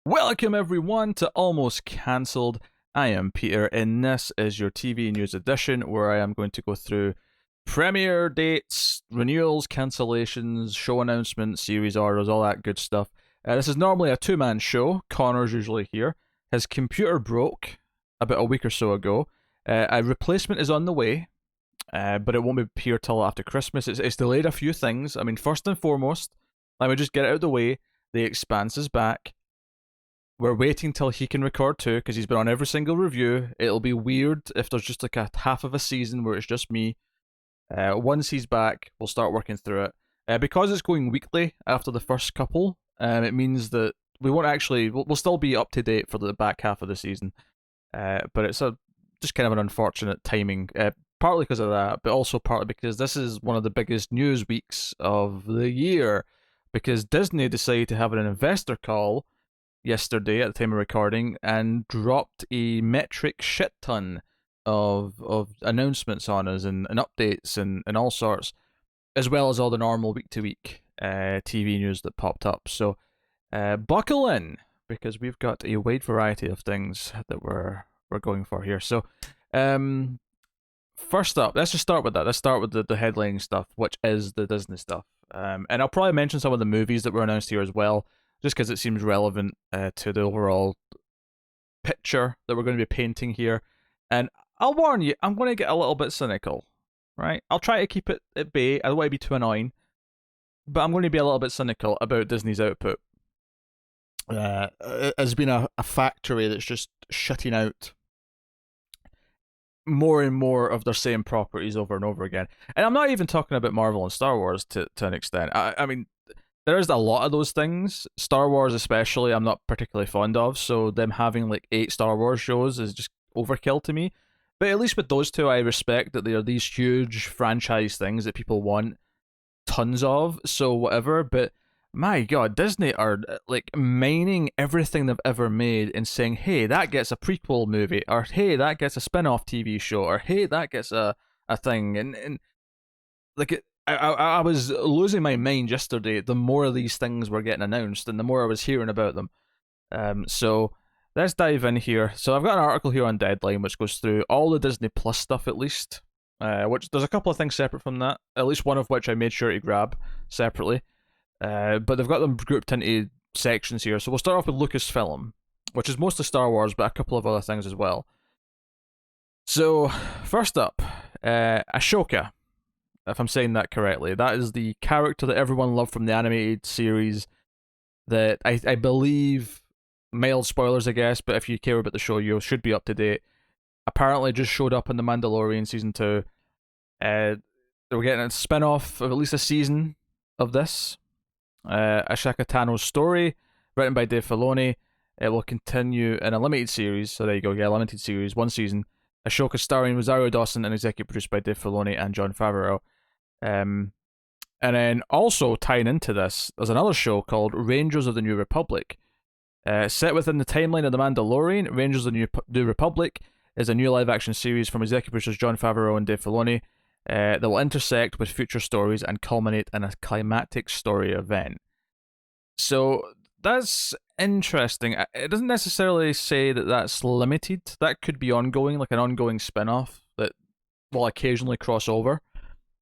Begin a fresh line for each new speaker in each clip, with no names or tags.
Welcome everyone to Almost Cancelled. I am Peter, and this is your TV news edition where I am going to go through premiere dates, renewals, cancellations, show announcements, series orders, all that good stuff. This is normally a two-man show. Connor's usually here. His computer broke about a week or so ago. A replacement is on the way, but it won't be here till after Christmas. It's delayed a few things. I mean, first and foremost, let me just get it out of the way. The Expanse is back. We're waiting till he can record too, because he's been on every single review. It'll be weird if there's just like a half of a season where it's just me. Once he's back, we'll start working through it. Because it's going weekly after the first couple, it means that we won't actually. We'll still be up to date for the back half of the season. But it's just kind of an unfortunate timing. Partly because of that, but also partly because this is one of the biggest news weeks of the year. Because Disney decided to have an investor call yesterday at the time of recording and dropped a metric shit ton of announcements on us and updates and all sorts, as well as all the normal week to week TV news that popped up. So buckle in, because we've got a wide variety of things that we're going for here. So first up, let's just start with that. Let's start with the headlining stuff, which is the Disney stuff. And I'll probably mention some of the movies that were announced here as well, just because it seems relevant to the overall picture that we're going to be painting here. And I'll warn you, I'm going to get a little bit cynical, right? I'll try to keep it at bay. I don't want to be too annoying, but I'm going to be a little bit cynical about Disney's output. Has been a factory that's just shutting out more and more of their same properties over and over again. And I'm not even talking about Marvel and Star Wars to an extent. I mean, there is a lot of those things. Star Wars especially, I'm not particularly fond of, so them having like 8 Star Wars shows is just overkill to me. But at least with those two, I respect that they are these huge franchise things that people want tons of, so whatever. But my god, Disney are like mining everything they've ever made and saying, hey, that gets a prequel movie, or hey, that gets a spin-off TV show, or hey, that gets a thing. And like I was losing my mind yesterday. The more these things were getting announced, and the more I was hearing about them. So let's dive in here. So I've got an article here on Deadline which goes through all the Disney Plus stuff at least. Which there's a couple of things separate from that. At least one of which I made sure to grab separately. But they've got them grouped into sections here. So we'll start off with Lucasfilm, which is mostly Star Wars, but a couple of other things as well. So first up, Ahsoka. If I'm saying that correctly. That is the character that everyone loved from the animated series that I believe, mild spoilers I guess, but if you care about the show, you should be up to date. Apparently just showed up in The Mandalorian Season 2. They were getting a spin-off of at least a season of this. Ahsoka Tano's story, written by Dave Filoni. It will continue in a limited series, so there you go, yeah, limited series, 1 season. Ahsoka starring Rosario Dawson and executive produced by Dave Filoni and Jon Favreau. And then also tying into this, there's another show called Rangers of the New Republic. Set within the timeline of The Mandalorian, Rangers of the New Republic is a new live-action series from executive producers Jon Favreau and Dave Filoni that will intersect with future stories and culminate in a climactic story event. So that's interesting. It doesn't necessarily say that that's limited. That could be ongoing, like an ongoing spin-off that will occasionally cross over.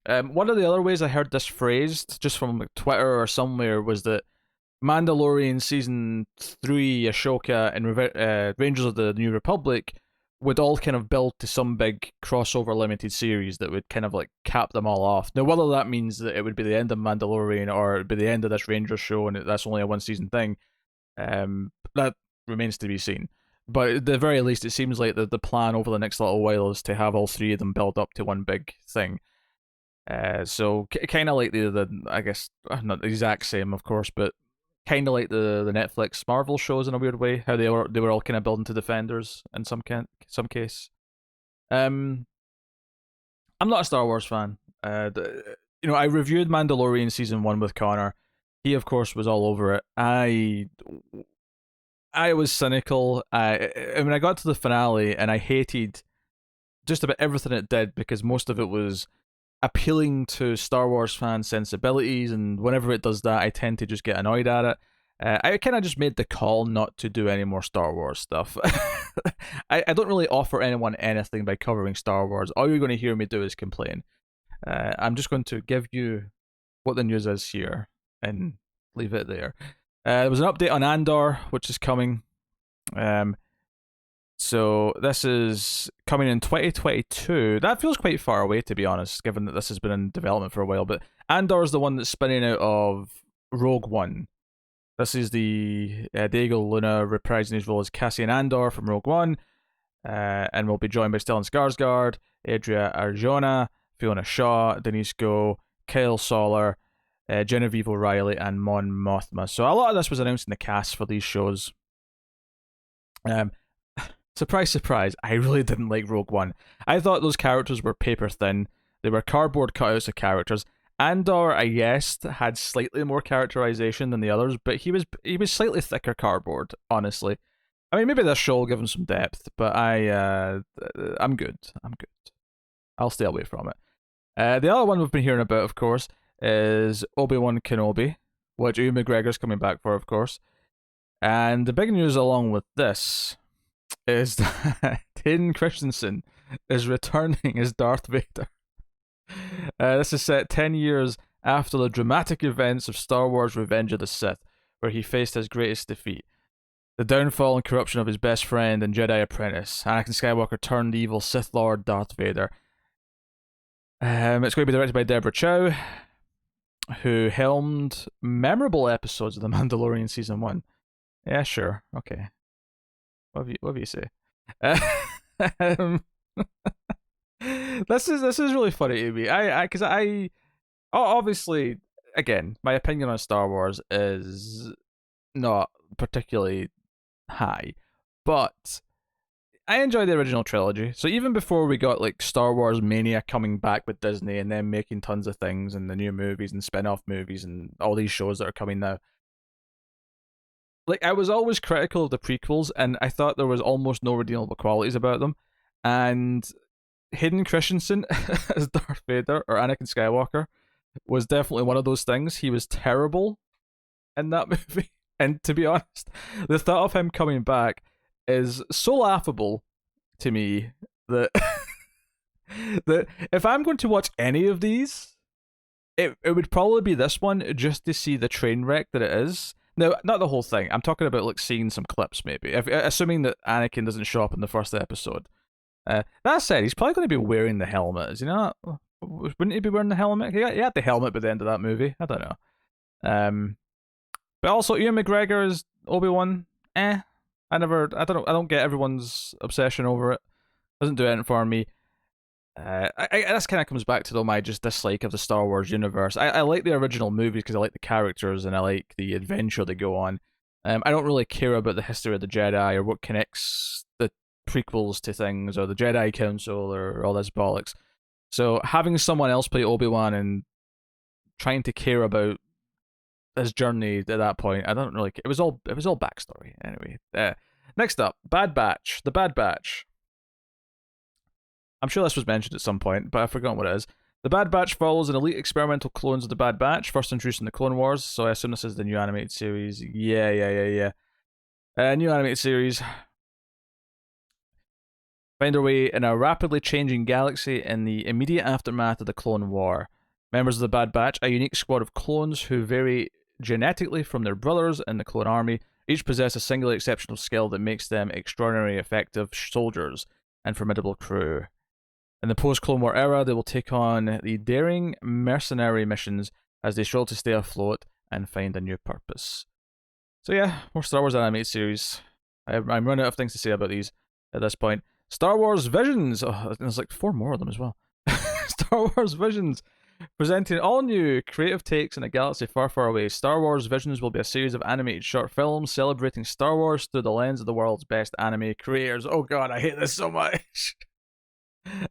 One of the other ways I heard this phrased, just from like Twitter or somewhere, was that Mandalorian Season 3, Ahsoka, and Rangers of the New Republic would all kind of build to some big crossover limited series that would kind of like cap them all off. Now, whether that means that it would be the end of Mandalorian or it would be the end of this Rangers show and that's only a 1 season thing, that remains to be seen. But at the very least, it seems like the plan over the next little while is to have all 3 of them build up to one big thing. So kind of like the I guess not the exact same, of course, but kind of like the Netflix Marvel shows in a weird way, how they were all kind of building to Defenders in some case. I'm not a Star Wars fan. I reviewed Mandalorian Season 1 with Connor. He of course was all over it. I was cynical. I mean, I got to the finale and I hated just about everything it did because most of it was appealing to Star Wars fan sensibilities, and whenever it does that, I tend to just get annoyed at it. I kind of just made the call not to do any more Star Wars stuff. I don't really offer anyone anything by covering Star Wars. All you're going to hear me do is complain. I'm just going to give you what the news is here and leave it there. There was an update on Andor, which is coming. So this is coming in 2022. That feels quite far away, to be honest, given that this has been in development for a while. But Andor is the one that's spinning out of Rogue One. This is the Diego Luna reprising his role as Cassian Andor from Rogue One, and will be joined by Stellan Skarsgård, Adria Arjona, Fiona Shaw, Denise Go, Kyle Soller, Genevieve O'Reilly, and Mon Mothma. So a lot of this was announced in the cast for these shows. Surprise, surprise, I really didn't like Rogue One. I thought those characters were paper thin. They were cardboard cutouts of characters. Andor, I guess, had slightly more characterization than the others, but he was slightly thicker cardboard, honestly. I mean, maybe this show will give him some depth, but I'm good. I'll stay away from it. The other one we've been hearing about, of course, is Obi-Wan Kenobi, which Ewan McGregor's coming back for, of course. And the big news along with this is that Hayden Christensen is returning as Darth Vader. This is set 10 years after the dramatic events of Star Wars Revenge of the Sith, where he faced his greatest defeat. The downfall and corruption of his best friend and Jedi apprentice, Anakin Skywalker turned evil Sith Lord Darth Vader. It's going to be directed by Deborah Chow, who helmed memorable episodes of The Mandalorian Season 1. Yeah, sure. Okay. What have you say? This is really funny to me. Because obviously, again, my opinion on Star Wars is not particularly high, but I enjoy the original trilogy. So even before we got like Star Wars Mania coming back with Disney and then making tons of things and the new movies and spin-off movies and all these shows that are coming now, like I was always critical of the prequels and I thought there was almost no redeemable qualities about them. And Hayden Christensen as Darth Vader or Anakin Skywalker was definitely one of those things. He was terrible in that movie. And to be honest, the thought of him coming back is so laughable to me that that if I'm going to watch any of these, it would probably be this one just to see the train wreck that it is. No, not the whole thing. I'm talking about like seeing some clips, maybe. Assuming that Anakin doesn't show up in the first episode. That said, he's probably going to be wearing the helmet. Is he not? Wouldn't he be wearing the helmet? He had the helmet by the end of that movie. I don't know. But also Ewan McGregor is Obi-Wan. I don't get everyone's obsession over it. Doesn't do anything for me. This kind of comes back to though my just dislike of the Star Wars universe. I like the original movies because I like the characters and I like the adventure they go on. I don't really care about the history of the Jedi or what connects the prequels to things or the Jedi Council or all this bollocks. So having someone else play Obi-Wan and trying to care about his journey at that point, I don't really care. It was all backstory anyway. Next up, Bad Batch. The Bad Batch. I'm sure this was mentioned at some point, but I've forgotten what it is. The Bad Batch follows an elite experimental clones of the Bad Batch, first introduced in the Clone Wars, so I assume this is the new animated series. Yeah. New animated series. Find their way in a rapidly changing galaxy in the immediate aftermath of the Clone War. Members of the Bad Batch, a unique squad of clones who vary genetically from their brothers in the clone army, each possess a singularly exceptional skill that makes them extraordinarily effective soldiers and formidable crew. In the post-Clone War era, they will take on the daring mercenary missions as they struggle to stay afloat and find a new purpose. So yeah, more Star Wars animated series. I'm running out of things to say about these at this point. Star Wars Visions. Oh, there's like 4 more of them as well. Star Wars Visions. Presenting all new creative takes in a galaxy far, far away, Star Wars Visions will be a series of animated short films celebrating Star Wars through the lens of the world's best anime creators. Oh god, I hate this so much.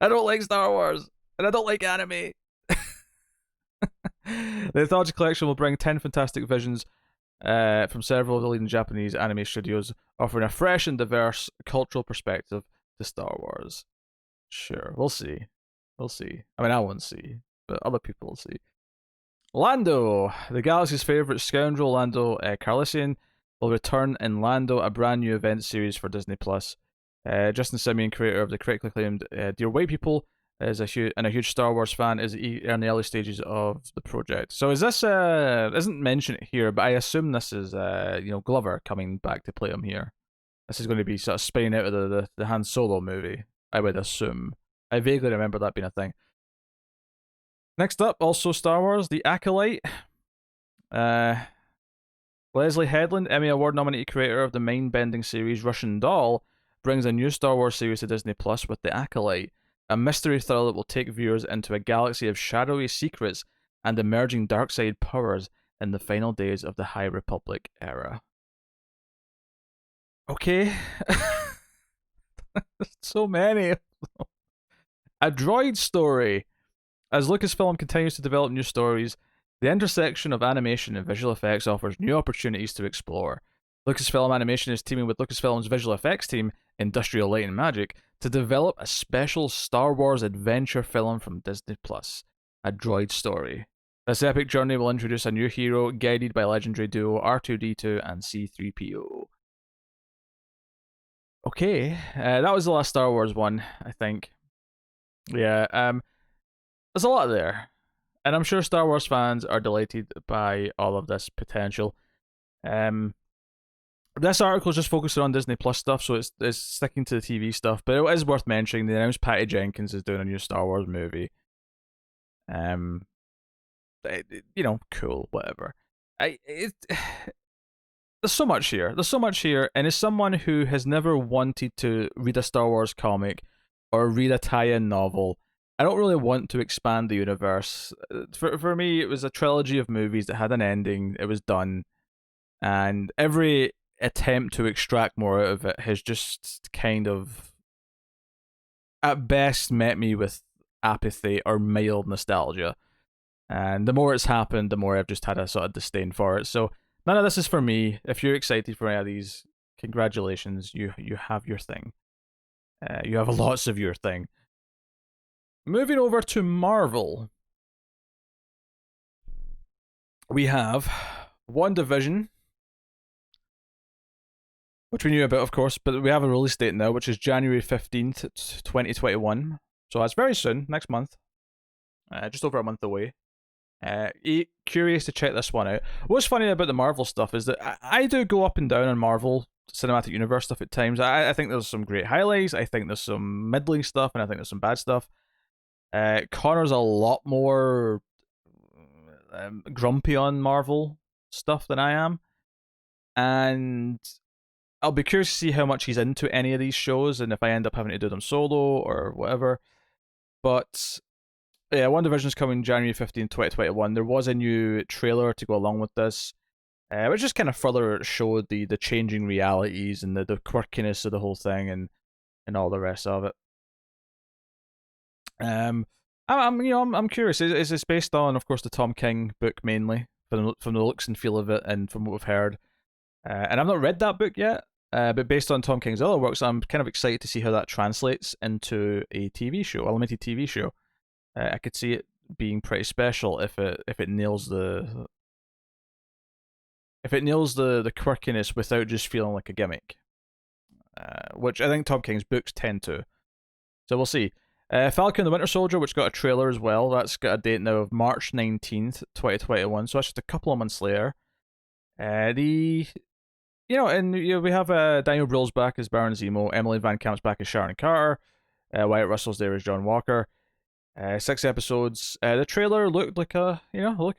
I don't like Star Wars, and I don't like anime. The Anthology Collection will bring 10 fantastic visions from several of the leading Japanese anime studios, offering a fresh and diverse cultural perspective to Star Wars. Sure, we'll see. I mean, I won't see, but other people will see. Lando, the galaxy's favorite scoundrel, Lando Calrissian, will return in Lando, a brand new event series for Disney Plus. Justin Simien, creator of the critically acclaimed Dear White People, is a huge Star Wars fan. Is in the early stages of the project. So is this isn't mentioned here, but I assume this is Glover coming back to play him here. This is going to be sort of spinning out of the Han Solo movie. I would assume. I vaguely remember that being a thing. Next up, also Star Wars, The Acolyte. Leslie Headland, Emmy Award nominated creator of the mind-bending series Russian Doll, brings a new Star Wars series to Disney Plus with The Acolyte, a mystery thriller that will take viewers into a galaxy of shadowy secrets and emerging dark side powers in the final days of the High Republic era. Okay. So many. A droid story. As Lucasfilm continues to develop new stories, the intersection of animation and visual effects offers new opportunities to explore. Lucasfilm Animation is teaming with Lucasfilm's visual effects team, Industrial Light and Magic, to develop a special Star Wars adventure film from Disney Plus, A Droid Story. This epic journey will introduce a new hero guided by legendary duo R2D2 and C3PO. Okay, that was the last Star Wars one, I think. Yeah, there's a lot there, and I'm sure Star Wars fans are delighted by all of this potential. This article is just focusing on Disney Plus stuff, so it's sticking to the TV stuff. But it is worth mentioning. They announced Patty Jenkins is doing a new Star Wars movie. Cool, whatever. There's so much here. There's so much here, and as someone who has never wanted to read a Star Wars comic or read a tie-in novel, I don't really want to expand the universe. For me, it was a trilogy of movies that had an ending. It was done, and every attempt to extract more out of it has just kind of, at best, met me with apathy or mild nostalgia. And the more it's happened, the more I've just had a sort of disdain for it. So none of this is for me. If you're excited for any of these, congratulations, you have your thing. You have lots of your thing. Moving over to Marvel, we have WandaVision, which we knew about, of course, but we have a release date now, which is January 15th, 2021. So that's very soon, next month. Just over a month away. Curious to check this one out. What's funny about the Marvel stuff is that I do go up and down on Marvel Cinematic Universe stuff at times. I think there's some great highlights. I think there's some middling stuff, and I think there's some bad stuff. Connor's a lot more grumpy on Marvel stuff than I am, and I'll be curious to see how much he's into any of these shows and if I end up having to do them solo or whatever. But yeah, WandaVision's coming January 15, 2021. There was a new trailer to go along with this, which just kind of further showed the changing realities and the quirkiness of the whole thing and all the rest of it. I'm curious. Is this based on, of course, the Tom King book mainly from the looks and feel of it and from what we've heard? And I've not read that book yet. But based on Tom King's other works, I'm kind of excited to see how that translates into a TV show, a limited TV show. I could see it being pretty special if it nails the quirkiness without just feeling like a gimmick, which I think Tom King's books tend to. So we'll see. Falcon the Winter Soldier, which got a trailer as well. That's got a date now of March 19th, 2021. So that's just a couple of months later. We have Daniel Brühl's back as Baron Zemo, Emily Van Camp's back as Sharon Carter, Wyatt Russell's there as John Walker. 6 episodes. The trailer looked like a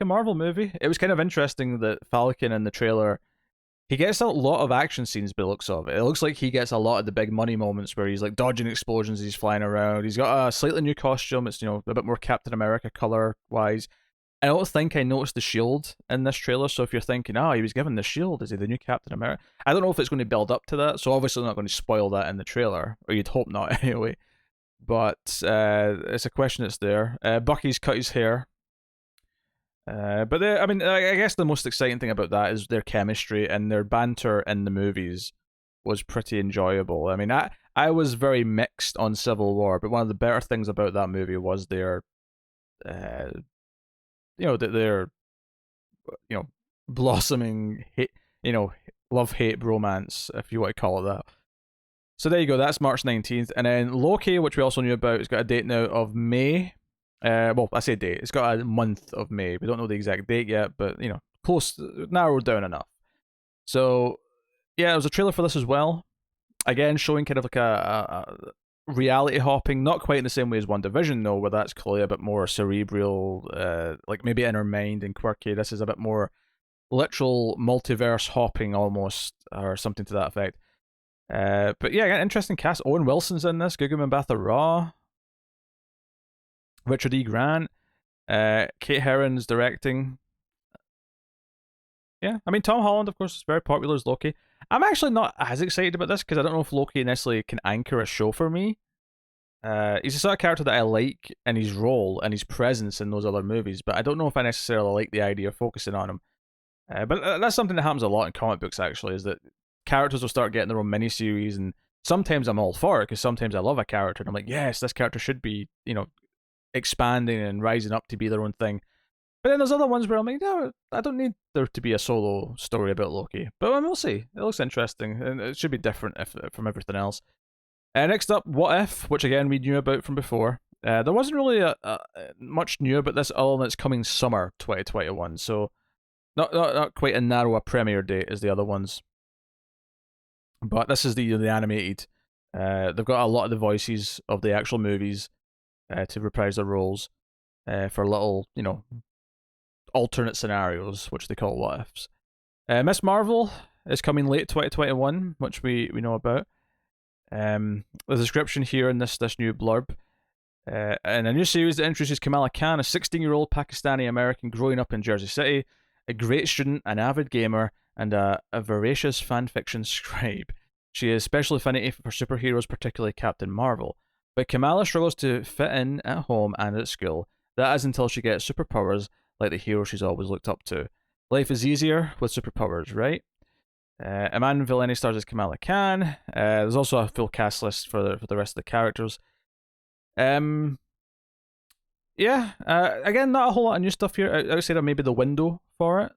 Marvel movie. It was kind of interesting that Falcon in the trailer, he gets a lot of action scenes by the looks of it. It looks like he gets a lot of the big money moments where he's like dodging explosions, he's flying around. He's got a slightly new costume. It's a bit more Captain America color wise. I don't think I noticed the shield in this trailer, so if you're thinking, he was given the shield, is he the new Captain America? I don't know if it's going to build up to that, so obviously they're not going to spoil that in the trailer, or you'd hope not anyway. But it's a question that's there. Bucky's cut his hair. But I guess the most exciting thing about that is their chemistry and their banter in the movies was pretty enjoyable. I mean, I was very mixed on Civil War, but one of the better things about that movie was their blossoming hate, love hate bromance, if you want to call it that. So there you go. That's March 19th, and then Loki, which we also knew about, has got a date now of May. Well, I say date. It's got a month of May. We don't know the exact date yet, but close, narrowed down enough. So yeah, there was a trailer for this as well. Again, showing kind of like a reality hopping, not quite in the same way as WandaVision, though, where that's clearly a bit more cerebral, like maybe inner mind and quirky. This is a bit more literal multiverse hopping almost, or something to that effect. But yeah, interesting cast. Owen Wilson's in this. Gugu Mbatha Raw. Richard E. Grant. Kate Herron's directing. Yeah, I mean, Tom Holland, of course, is very popular as Loki. I'm actually not as excited about this because I don't know if Loki necessarily can anchor a show for me. He's the sort of character that I like in his role and his presence in those other movies, but I don't know if I necessarily like the idea of focusing on him. But that's something that happens a lot in comic books, actually, is that characters will start getting their own miniseries, and sometimes I'm all for it because sometimes I love a character and I'm like, yes, this character should be, expanding and rising up to be their own thing. But then there's other ones where I'm like, no, I don't need there to be a solo story about Loki. But we'll see. It looks interesting, and it should be different from everything else. Next up, What If, which again we knew about from before. There wasn't really much new about this other than it's coming summer 2021, so not quite as narrow a premiere date as the other ones. But this is the animated. They've got a lot of the voices of the actual movies to reprise their roles for little, alternate scenarios, which they call What Ifs. Miss Marvel is coming late 2021, which we know about. The description here in this new blurb. In a new series that introduces Kamala Khan, a 16-year-old Pakistani American growing up in Jersey City, a great student, an avid gamer, and a voracious fanfiction scribe. She is especially affinity for superheroes, particularly Captain Marvel. But Kamala struggles to fit in at home and at school. That is until she gets superpowers like the hero she's always looked up to. Life is easier with superpowers, right? Iman Vellani stars as Kamala Khan. There's also a full cast list for the rest of the characters. Again, not a whole lot of new stuff here. Outside of maybe the window for it.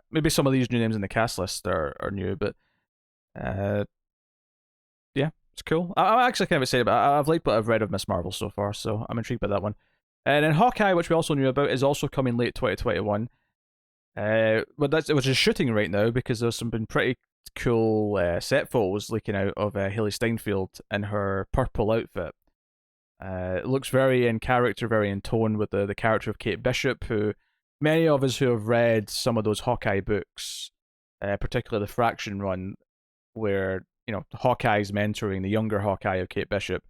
Maybe some of these new names in the cast list are new, but yeah, it's cool. I'm actually kind of excited about it. I've liked what I've read of Miss Marvel so far, so I'm intrigued by that one. And then Hawkeye, which we also knew about, is also coming late 2021. But which is shooting right now because there's been pretty cool set photos leaking out of Hailee Steinfeld in her purple outfit. It looks very in character, very in tone with the character of Kate Bishop, who many of us who have read some of those Hawkeye books, particularly the Fraction run, where Hawkeye's mentoring the younger Hawkeye of Kate Bishop.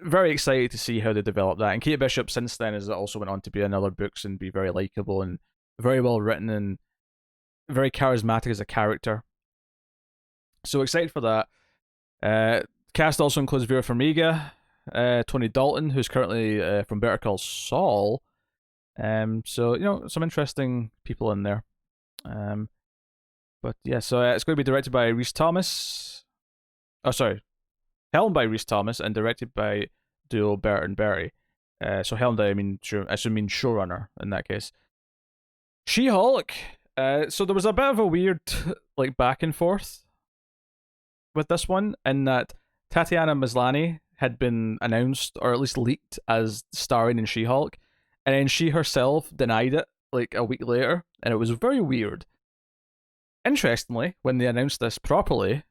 Very excited to see how they develop that. And Kate Bishop since then has also went on to be in other books and be very likable and very well written and very charismatic as a character. So excited for that. Cast also includes Vera Farmiga, Tony Dalton, who's currently from Better Call Saul. So some interesting people in there. But yeah, so it's going to be directed by Rhys Thomas. Oh, sorry. Helmed by Rhys Thomas and directed by duo Bert and Berry. So helmed, I mean showrunner in that case. She-Hulk. So there was a bit of a weird back and forth with this one, in that Tatiana Maslany had been announced, or at least leaked, as starring in She-Hulk, and then she herself denied it a week later, and it was very weird. Interestingly, when they announced this properly,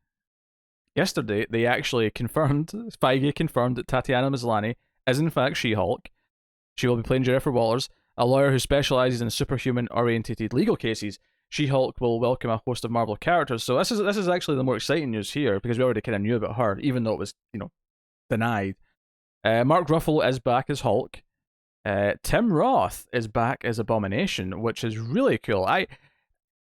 yesterday, they actually Feige confirmed that Tatiana Maslany is in fact She-Hulk. She will be playing Jennifer Walters, a lawyer who specializes in superhuman-oriented legal cases. She-Hulk will welcome a host of Marvel characters. So this is actually the more exciting news here, because we already kind of knew about her, even though it was denied. Mark Ruffalo is back as Hulk. Tim Roth is back as Abomination, which is really cool. I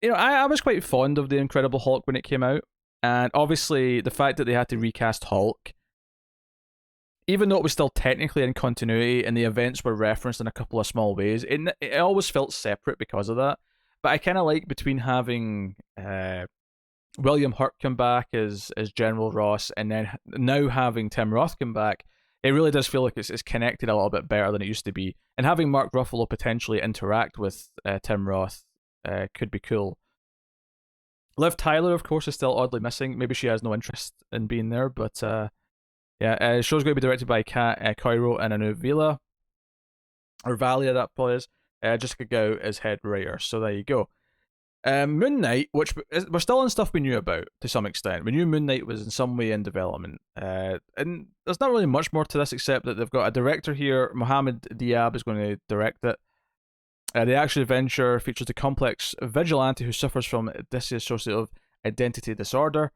was quite fond of the Incredible Hulk when it came out. And obviously, the fact that they had to recast Hulk, even though it was still technically in continuity and the events were referenced in a couple of small ways, it always felt separate because of that. But I kind of like between having William Hurt come back as General Ross and then now having Tim Roth come back, it really does feel like it's connected a little bit better than it used to be. And having Mark Ruffalo potentially interact with Tim Roth could be cool. Liv Tyler, of course, is still oddly missing. Maybe she has no interest in being there, but yeah, the show's going to be directed by Kat Coiro and Anu Vila, or Valia, that probably is. Jessica Gao is head writer, so there you go. Moon Knight, which we're still on stuff we knew about to some extent. We knew Moon Knight was in some way in development, and there's not really much more to this except that they've got a director here. Mohamed Diab is going to direct it. The action adventure features a complex vigilante who suffers from dissociative identity disorder.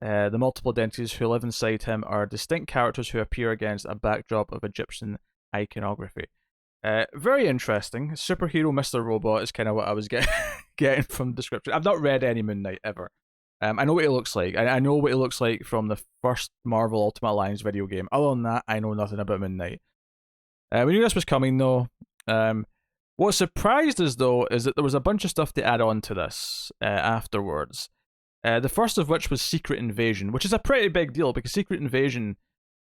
The multiple identities who live inside him are distinct characters who appear against a backdrop of Egyptian iconography. Very interesting. Superhero Mr. Robot is kind of what I was getting from the description. I've not read any Moon Knight ever. I know what he looks like. I know what he looks like from the first Marvel Ultimate Alliance video game. Other than that, I know nothing about Moon Knight. We knew this was coming, though. What surprised us, though, is that there was a bunch of stuff to add on to this afterwards. The first of which was Secret Invasion, which is a pretty big deal because Secret Invasion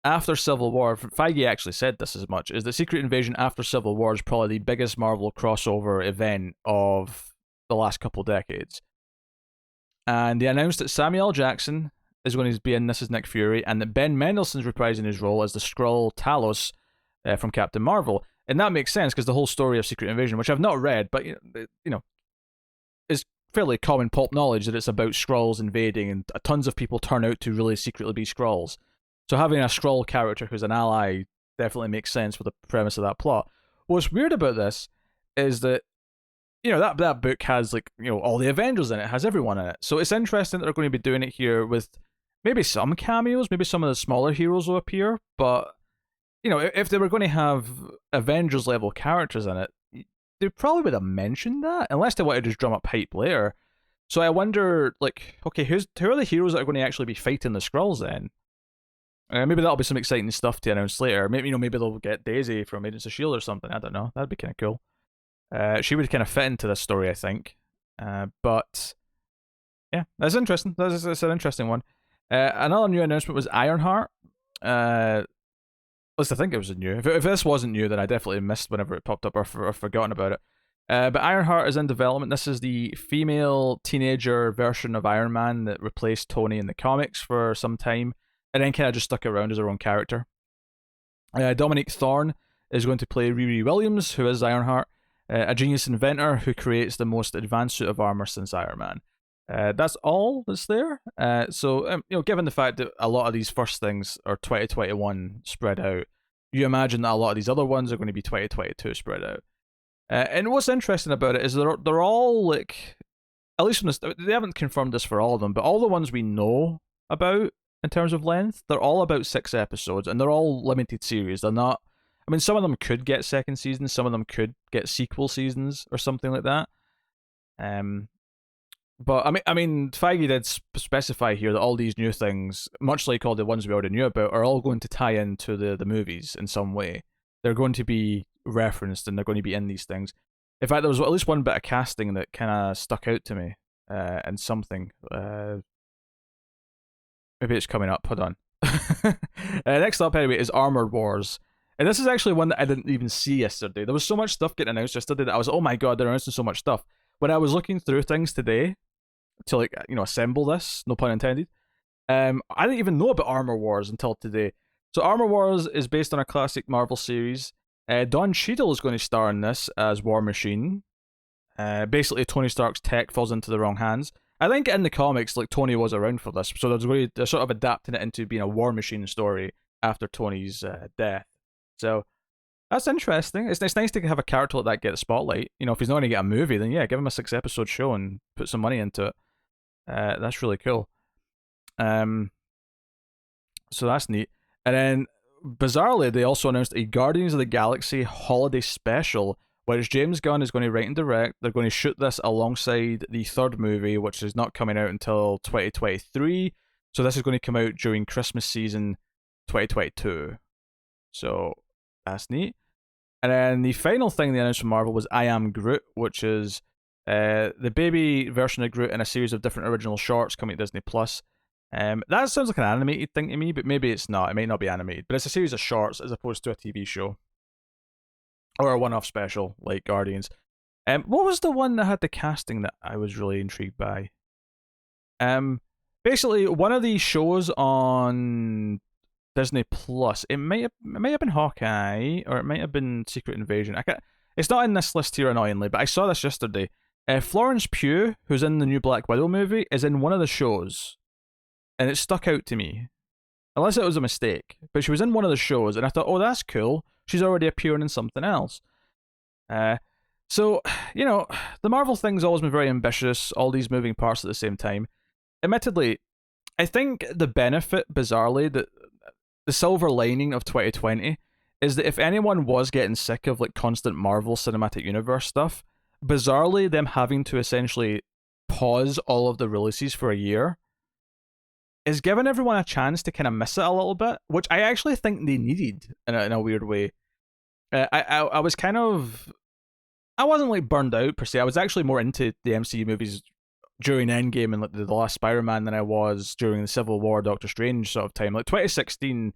after Civil War, Feige actually said this as much, is that Secret Invasion after Civil War is probably the biggest Marvel crossover event of the last couple decades. And they announced that Samuel L. Jackson is going to be in this as Nick Fury, and that Ben Mendelsohn's reprising his role as the Skrull Talos from Captain Marvel. And that makes sense because the whole story of Secret Invasion, which I've not read, but is fairly common pulp knowledge that it's about Skrulls invading, and tons of people turn out to really secretly be Skrulls. So having a Skrull character who's an ally definitely makes sense for the premise of that plot. What's weird about this is that, that book has all the Avengers in it, has everyone in it. So it's interesting that they're going to be doing it here with maybe some cameos, maybe some of the smaller heroes will appear, but if they were going to have Avengers level characters in it, they probably would have mentioned that, unless they wanted to just drum up hype later. So I wonder, okay, who are the heroes that are going to actually be fighting the Skrulls then? Maybe that'll be some exciting stuff to announce later. Maybe they'll get Daisy from Agents of S.H.I.E.L.D. or something. I don't know. That'd be kind of cool. She would kind of fit into this story, I think. But yeah, that's interesting. That's an interesting one. Another new announcement was Ironheart. At least I think it was new. If this wasn't new, then I definitely missed whenever it popped up or forgotten about it. But Ironheart is in development. This is the female teenager version of Iron Man that replaced Tony in the comics for some time, and then kind of just stuck around as her own character. Dominique Thorne is going to play Riri Williams, who is Ironheart, a genius inventor who creates the most advanced suit of armor since Iron Man. That's all that's there. So given the fact that a lot of these first things are 2021 spread out, you imagine that a lot of these other ones are going to be 2022 spread out. And what's interesting about it is they're all at least from this, they haven't confirmed this for all of them, but all the ones we know about in terms of length, they're all about 6 episodes, and they're all limited series. They're not. I mean, some of them could get second seasons, some of them could get sequel seasons or something like that. But I mean, Feige did specify here that all these new things, much like all the ones we already knew about, are all going to tie into the movies in some way. They're going to be referenced and they're going to be in these things. In fact, there was at least one bit of casting that kind of stuck out to me, and something. Maybe it's coming up. Hold on. Next up, anyway, is Armored Wars. And this is actually one that I didn't even see yesterday. There was so much stuff getting announced yesterday that I was, oh my god, they're announcing so much stuff. When I was looking through things today to assemble this, no pun intended, I didn't even know about Armor Wars until today. So Armor Wars is based on a classic Marvel series. Don Cheadle is going to star in this as War Machine. Basically, Tony Stark's tech falls into the wrong hands. I think in the comics, Tony was around for this, so they're sort of adapting it into being a War Machine story after Tony's death. So that's interesting. It's nice to have a character like that get the spotlight. If he's not going to get a movie, then yeah, give him a 6-episode show and put some money into it. That's really cool. So that's neat. And then, bizarrely, they also announced a Guardians of the Galaxy holiday special, which James Gunn is going to write and direct. They're going to shoot this alongside the third movie, which is not coming out until 2023. So this is going to come out during Christmas season 2022. So that's neat. And then the final thing they announced from Marvel was I Am Groot, which is the baby version of Groot in a series of different original shorts coming to Disney Plus. That sounds like an animated thing to me, but maybe it's not. It might not be animated, but it's a series of shorts as opposed to a TV show or a one-off special like Guardians. What was the one that had the casting that I was really intrigued by? Um, Basically one of these shows on Disney Plus. It might have been Hawkeye or it might have been Secret Invasion. I can't, it's not in this list here annoyingly, but I saw this yesterday. Florence Pugh, who's in the new Black Widow movie, is in one of the shows, and it stuck out to me. Unless it was a mistake, but she was in one of the shows, and I thought, oh, that's cool. She's already appearing in something else. Uh, so, you know, the Marvel thing's always been very ambitious, all these moving parts at the same time. Admittedly, I think the benefit, bizarrely, that the silver lining of 2020 is that if anyone was getting sick of like constant Marvel Cinematic Universe stuff, bizarrely, them having to essentially pause all of the releases for a year is giving everyone a chance to kind of miss it a little bit, which I actually think they needed in a weird way. I was kind of, I wasn't like burned out per se. I was actually more into the MCU movies during Endgame and like the last Spider-Man than I was during the Civil War Doctor Strange sort of time. Like 2016,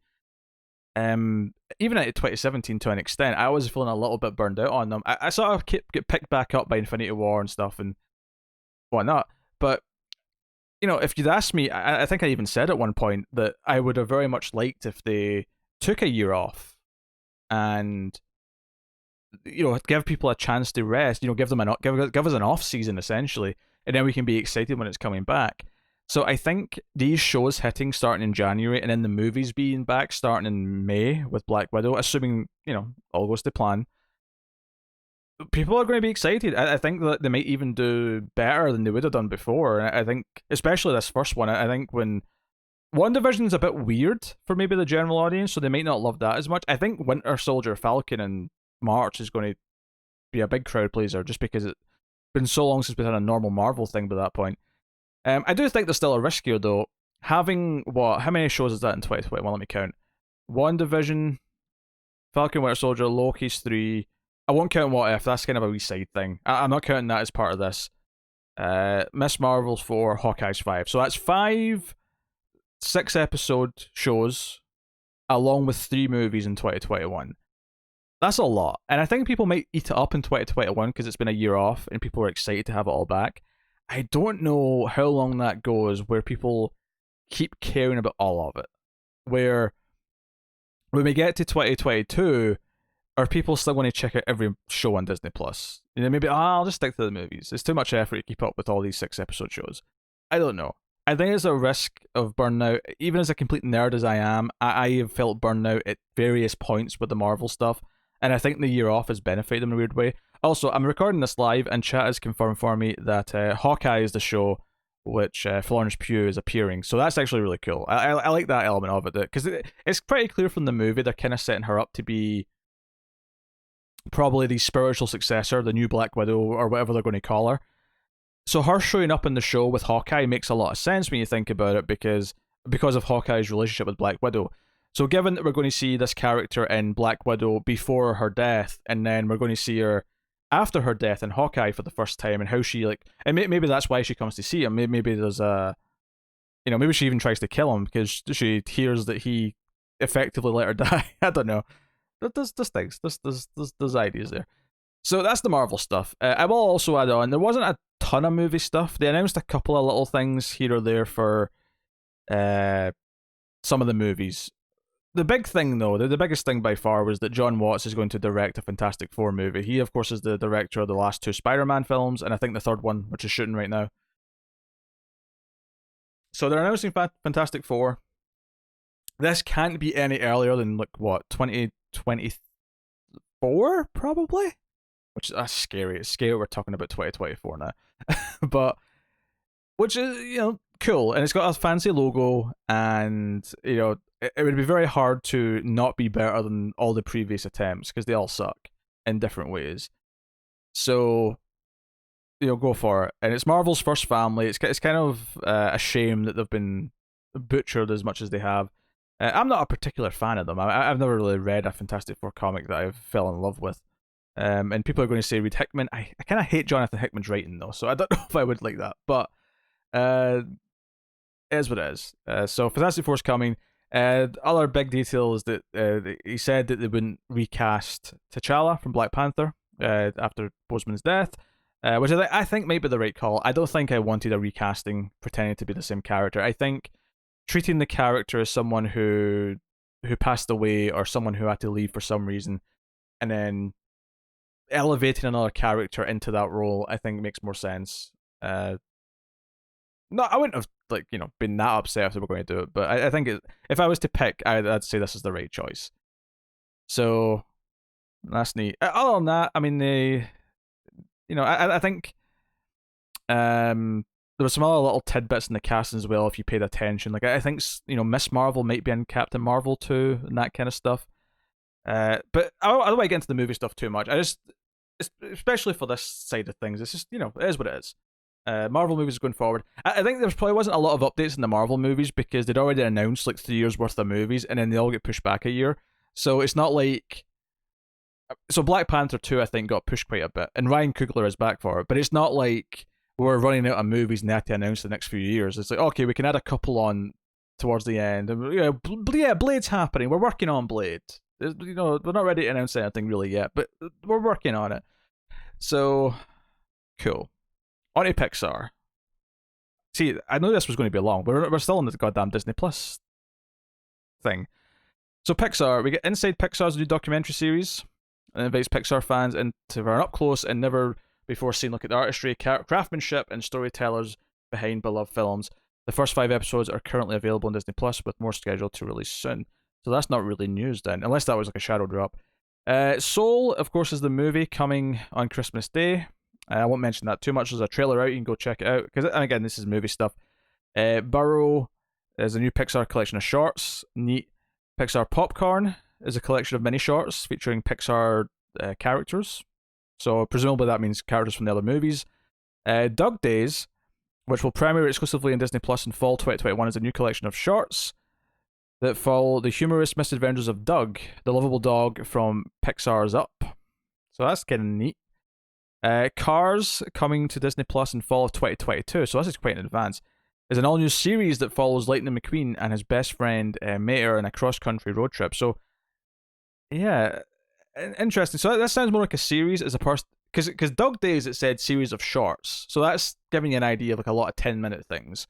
even at 2017 to an extent, I was feeling a little bit burned out on them. I sort of get picked back up by Infinity War and stuff and whatnot. But you know, if you'd asked me, I think I even said at one point that I would have very much liked if they took a year off and give people a chance to rest. Give them give us an off season essentially, and then we can be excited when it's coming back. So I think these shows hitting starting in January and then the movies being back starting in May with Black Widow, assuming all goes to plan, people are going to be excited. I think that they might even do better than they would have done before. I think, especially this first one, I think when WandaVision's a bit weird for maybe the general audience, so they might not love that as much. I think Winter Soldier, Falcon, and March is going to be a big crowd pleaser just because it's been so long since we've had a normal Marvel thing by that point. I do think there's still a risk here, though. Having, how many shows is that in 2021? Let me count. WandaVision, Falcon, Winter Soldier, Loki's 3. I won't count What If, that's kind of a wee side thing. I'm not counting that as part of this. Miss Marvel's 4, Hawkeye's 5. So that's 5 6-episode shows, along with 3 movies in 2021. That's a lot. And I think people might eat it up in 2021 because it's been a year off and people are excited to have it all back. I don't know how long that goes where people keep caring about all of it. Where when we get to 2022, are people still going to check out every show on Disney Plus? Maybe I'll just stick to the movies. It's too much effort to keep up with all these 6-episode shows. I don't know. I think there's a risk of burnout. Even as a complete nerd as I am, I have felt burnout at various points with the Marvel stuff, and I think the year off has benefited them in a weird way. Also, I'm recording this live, and chat has confirmed for me that Hawkeye is the show which Florence Pugh is appearing. So that's actually really cool. I like that element of it, because it's pretty clear from the movie they're kind of setting her up to be probably the spiritual successor, the new Black Widow, or whatever they're going to call her. So her showing up in the show with Hawkeye makes a lot of sense when you think about it, because of Hawkeye's relationship with Black Widow. So given that we're going to see this character in Black Widow before her death, and then we're going to see her after her death in Hawkeye for the first time, and how she and maybe that's why she comes to see him. Maybe there's maybe she even tries to kill him because she hears that he effectively let her die. I don't know. There's things. There's ideas there. So that's the Marvel stuff. I will also add on, there wasn't a ton of movie stuff. They announced a couple of little things here or there for some of the movies. The big thing, though, the biggest thing by far, was that John Watts is going to direct a Fantastic Four movie. He, of course, is the director of the last 2 Spider-Man films, and I think the third one, which is shooting right now. So they're announcing Fantastic Four. This can't be any earlier than, 2024, probably? Which that's scary. It's scary we're talking about 2024 now. But, which is, cool. And it's got a fancy logo, and, it would be very hard to not be better than all the previous attempts, because they all suck in different ways. So, go for it. And it's Marvel's first family. It's kind of a shame that they've been butchered as much as they have. I'm not a particular fan of them. I've never really read a Fantastic Four comic that I've fell in love with. And people are going to say read Hickman. I kind of hate Jonathan Hickman's writing, though, so I don't know if I would like that. But it is what it is. So Fantastic Four's coming. Other big details that he said that they wouldn't recast T'Challa from Black Panther after Boseman's death, which I think might be the right call. I don't think I wanted a recasting pretending to be the same character. I think treating the character as someone who passed away or someone who had to leave for some reason, and then elevating another character into that role, I think makes more sense. No, I wouldn't have been that upset if they were going to do it, but I think if I was to pick, I'd say this is the right choice. So that's neat. Other than that, I mean, I think there were some other little tidbits in the casting as well if you paid attention. Like I think Miss Marvel might be in Captain Marvel too, and that kind of stuff. But I don't want to get into the movie stuff too much. Especially for this side of things, it's just it is what it is. Marvel movies going forward. I think there probably wasn't a lot of updates in the Marvel movies because they'd already announced like 3 years worth of movies, and then they all get pushed back a year. So it's not like. So Black Panther 2, I think, got pushed quite a bit, and Ryan Coogler is back for it. But it's not like we're running out of movies and they have to announce the next few years. It's like, okay, we can add a couple on towards the end. And, yeah, Blade's happening. We're working on Blade. We're not ready to announce anything really yet, but we're working on it. So, cool. On to Pixar. See, I know this was going to be long, but we're still in the goddamn Disney Plus thing. So Pixar, we get Inside Pixar's new documentary series, and invites Pixar fans into an up-close and never-before-seen look at the artistry, craftsmanship, and storytellers behind beloved films. The first 5 episodes are currently available on Disney Plus, with more scheduled to release soon. So that's not really news then, unless that was like a shadow drop. Soul, of course, is the movie coming on Christmas Day. I won't mention that too much. There's a trailer out. You can go check it out. Because, again, this is movie stuff. Burrow is a new Pixar collection of shorts. Neat. Pixar Popcorn is a collection of mini shorts featuring Pixar characters. So presumably that means characters from the other movies. Dug Days, which will premiere exclusively on Disney Plus in fall 2021, is a new collection of shorts that follow the humorous misadventures of Doug, the lovable dog from Pixar's Up. So that's kind of neat. Cars, coming to Disney Plus in fall of 2022, so this is quite in advance, is an all-new series that follows Lightning McQueen and his best friend Mater in a cross-country road trip. So, yeah, interesting. So that sounds more like a series as opposed, because Dog Days, it said series of shorts, so that's giving you an idea of like a lot of 10-minute things.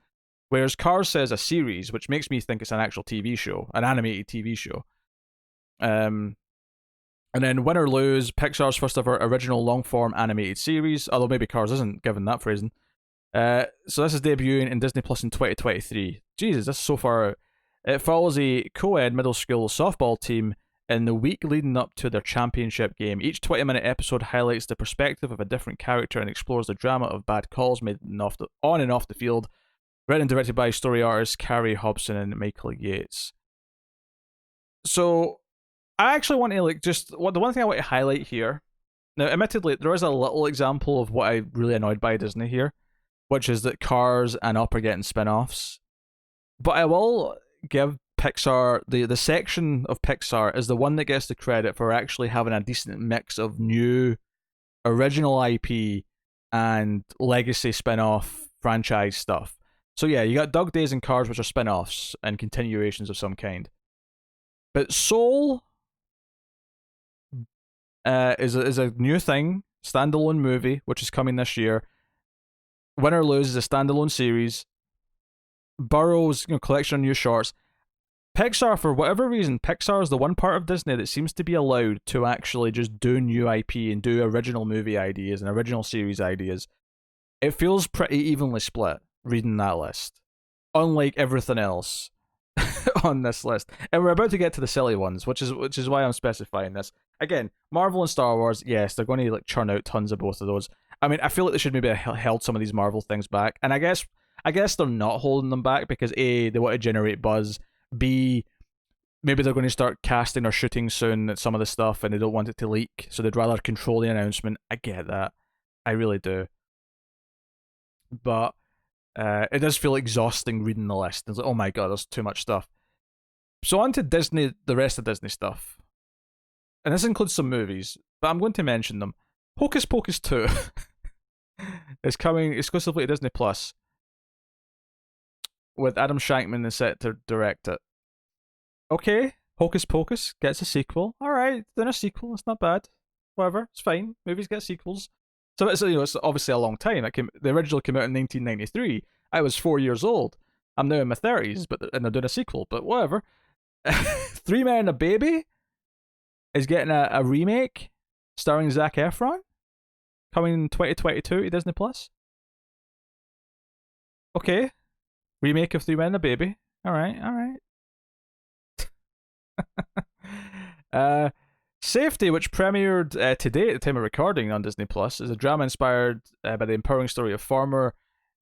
Whereas Cars says a series, which makes me think it's an actual TV show, an animated TV show. And then Win or Lose, Pixar's first ever original long-form animated series, although maybe Cars isn't, given that phrasing. So this is debuting in Disney Plus in 2023. Jesus, that's so far out. It follows a co-ed middle school softball team in the week leading up to their championship game. Each 20-minute episode highlights the perspective of a different character and explores the drama of bad calls made on and off the field. Written and directed by story artists Carrie Hobson and Michael Yates. So I actually want to the one thing I want to highlight here. Now, admittedly, there is a little example of what I'm really annoyed by Disney here, which is that Cars and Up are getting spin-offs. But I will give Pixar, the section of Pixar is the one that gets the credit for actually having a decent mix of new original IP and legacy spin-off franchise stuff. So yeah, you got Dug Days and Cars, which are spin-offs and continuations of some kind. But Soul is a new thing, standalone movie, which is coming this year. Win or Lose is a standalone series. Burrow's collection of new shorts. Pixar, for whatever reason, Pixar is the one part of Disney that seems to be allowed to actually just do new IP and do original movie ideas and original series ideas. It feels pretty evenly split reading that list, unlike everything else on this list. And we're about to get to the silly ones, which is why I'm specifying this. Again, Marvel and Star Wars, yes, they're going to churn out tons of both of those. I mean, I feel like they should maybe have held some of these Marvel things back, and I guess they're not holding them back because A, they want to generate buzz. B, maybe they're going to start casting or shooting soon at some of the stuff, and they don't want it to leak, so they'd rather control the announcement. I get that, I really do. But it does feel exhausting reading the list. It's like, oh my god, there's too much stuff. So on to Disney, the rest of Disney stuff. And this includes some movies, but I'm going to mention them. Hocus Pocus 2 is coming exclusively to Disney Plus. with Adam Shankman is set to direct it. Okay, Hocus Pocus gets a sequel. All right, then a sequel. It's not bad. Whatever, it's fine. Movies get sequels. So it's it's obviously a long time. The original came out in 1993. I was 4 years old. I'm now in my 30s, and they're doing a sequel. But whatever. Three Men and a Baby is getting a remake starring Zac Efron, coming in 2022 to Disney Plus. Okay, remake of Three Men and a Baby. All right. Safety, which premiered today at the time of recording on Disney Plus, is a drama inspired by the empowering story of former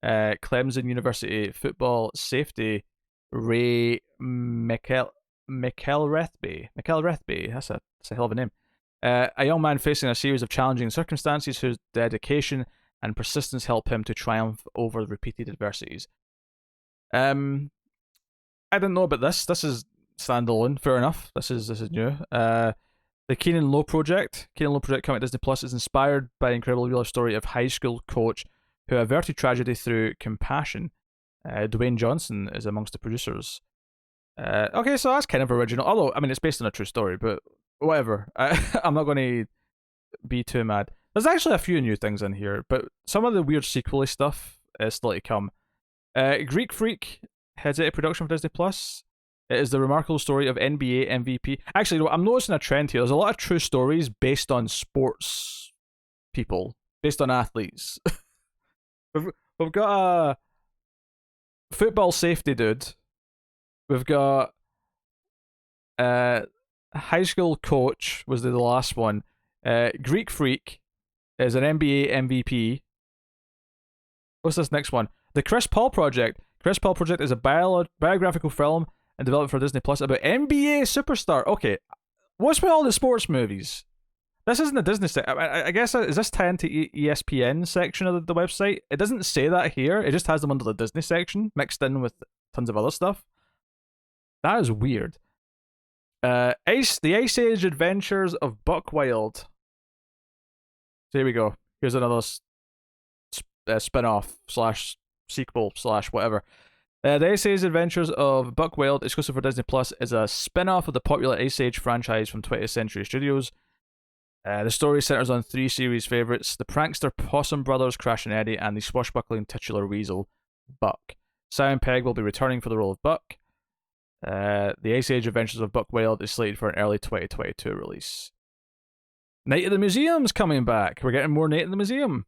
Clemson University football safety Ray McElrathby. That's a hell of a name. A young man facing a series of challenging circumstances whose dedication and persistence help him to triumph over repeated adversities. I didn't know about this. This is standalone. Fair enough. This is new. The Keenan Lowe Project coming to Disney Plus, is inspired by the incredible real life story of high school coach who averted tragedy through compassion. Dwayne Johnson is amongst the producers. Okay, so that's kind of original. Although, I mean, it's based on a true story, but whatever. I'm not going to be too mad. There's actually a few new things in here, but some of the weird sequel-y stuff is still to come. Greek Freak heads into production for Disney Plus. It is the remarkable story of NBA MVP. Actually, I'm noticing a trend here. There's a lot of true stories based on sports people, based on athletes. We've got a football safety dude. We've got a high school coach was the last one. Greek Freak is an NBA MVP. What's this next one? The Chris Paul Project. Chris Paul Project is a biographical film and developed for Disney Plus about NBA superstar. Okay, what's with all the sports movies? This isn't a Disney section. I guess, is this tied into ESPN section of the website? It doesn't say that here. It just has them under the Disney section, mixed in with tons of other stuff. That is weird. The Ice Age Adventures of Buck Wild. So here we go. Here's another spin-off / sequel / whatever. The Ice Age Adventures of Buck Wild, exclusive for Disney Plus, is a spin-off of the popular Ice Age franchise from 20th Century Studios. The story centers on three series favorites: the prankster Possum Brothers, Crash and Eddie, and the swashbuckling titular weasel, Buck. Simon Pegg will be returning for the role of Buck. The Ice Age Adventures of Buck Wild is slated for an early 2022 release. Night at the Museum's coming back. We're getting more Night at the Museum.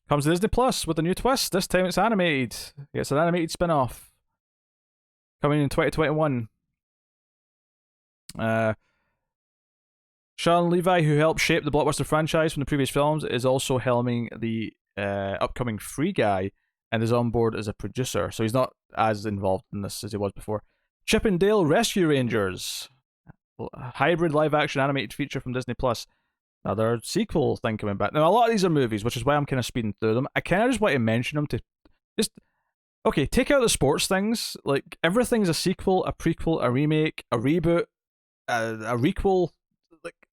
Comes to Disney Plus with a new twist. This time it's animated. It's an animated spin-off. Coming in 2021. Sean Levi, who helped shape the blockbuster franchise from the previous films, is also helming the upcoming Free Guy and is on board as a producer. So he's not as involved in this as he was before. Chip and Dale Rescue Rangers. A hybrid live-action animated feature from Disney Plus. Another sequel thing coming back. Now, a lot of these are movies, which is why I'm kind of speeding through them. I kind of just want to mention them to just... Okay, take out the sports things. Like, everything's a sequel, a prequel, a remake, a reboot, a requel. Like,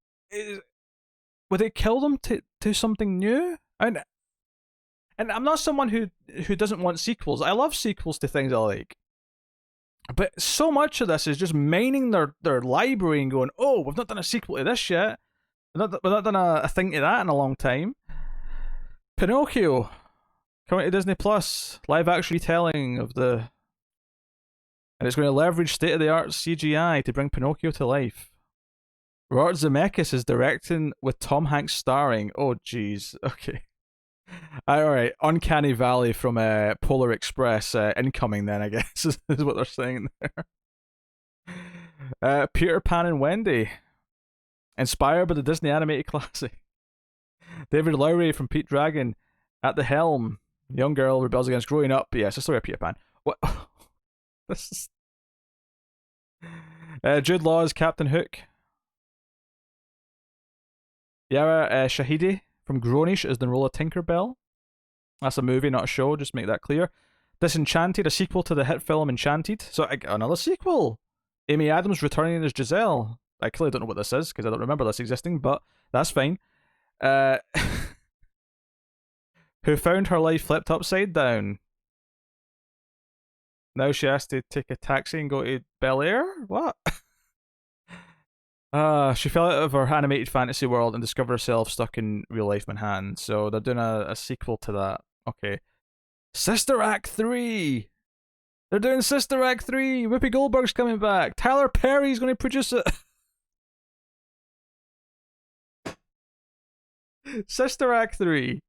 would it kill them to something new? And I'm not someone who doesn't want sequels. I love sequels to things I like. But so much of this is just mining their library and going, oh, we've not done a sequel to this yet. We've not done a thing to that in a long time. Pinocchio, coming to Disney Plus, live action retelling of the... And it's going to leverage state-of-the-art CGI to bring Pinocchio to life. Robert Zemeckis is directing with Tom Hanks starring. Oh, jeez. Okay. Alright, Uncanny Valley from Polar Express incoming then, I guess, is what they're saying there. Peter Pan and Wendy, inspired by the Disney animated classic. David Lowery from Pete Dragon at the helm. Young girl rebels against growing up. Yes, the story of Peter Pan. What? This is... Jude Law is Captain Hook. Yara Shahidi from Grownish is Norola Tinkerbell. That's a movie, not a show, just make that clear. Disenchanted, a sequel to the hit film Enchanted. So, another sequel. Amy Adams returning as Giselle. I clearly don't know what this is, because I don't remember this existing, but that's fine. Who found her life flipped upside down. Now she has to take a taxi and go to Bel Air? What? She fell out of her animated fantasy world and discovered herself stuck in real life Manhattan. So they're doing a sequel to that. Okay. Sister Act 3! They're doing Sister Act 3! Whoopi Goldberg's coming back! Tyler Perry's going to produce it! Sister Act 3.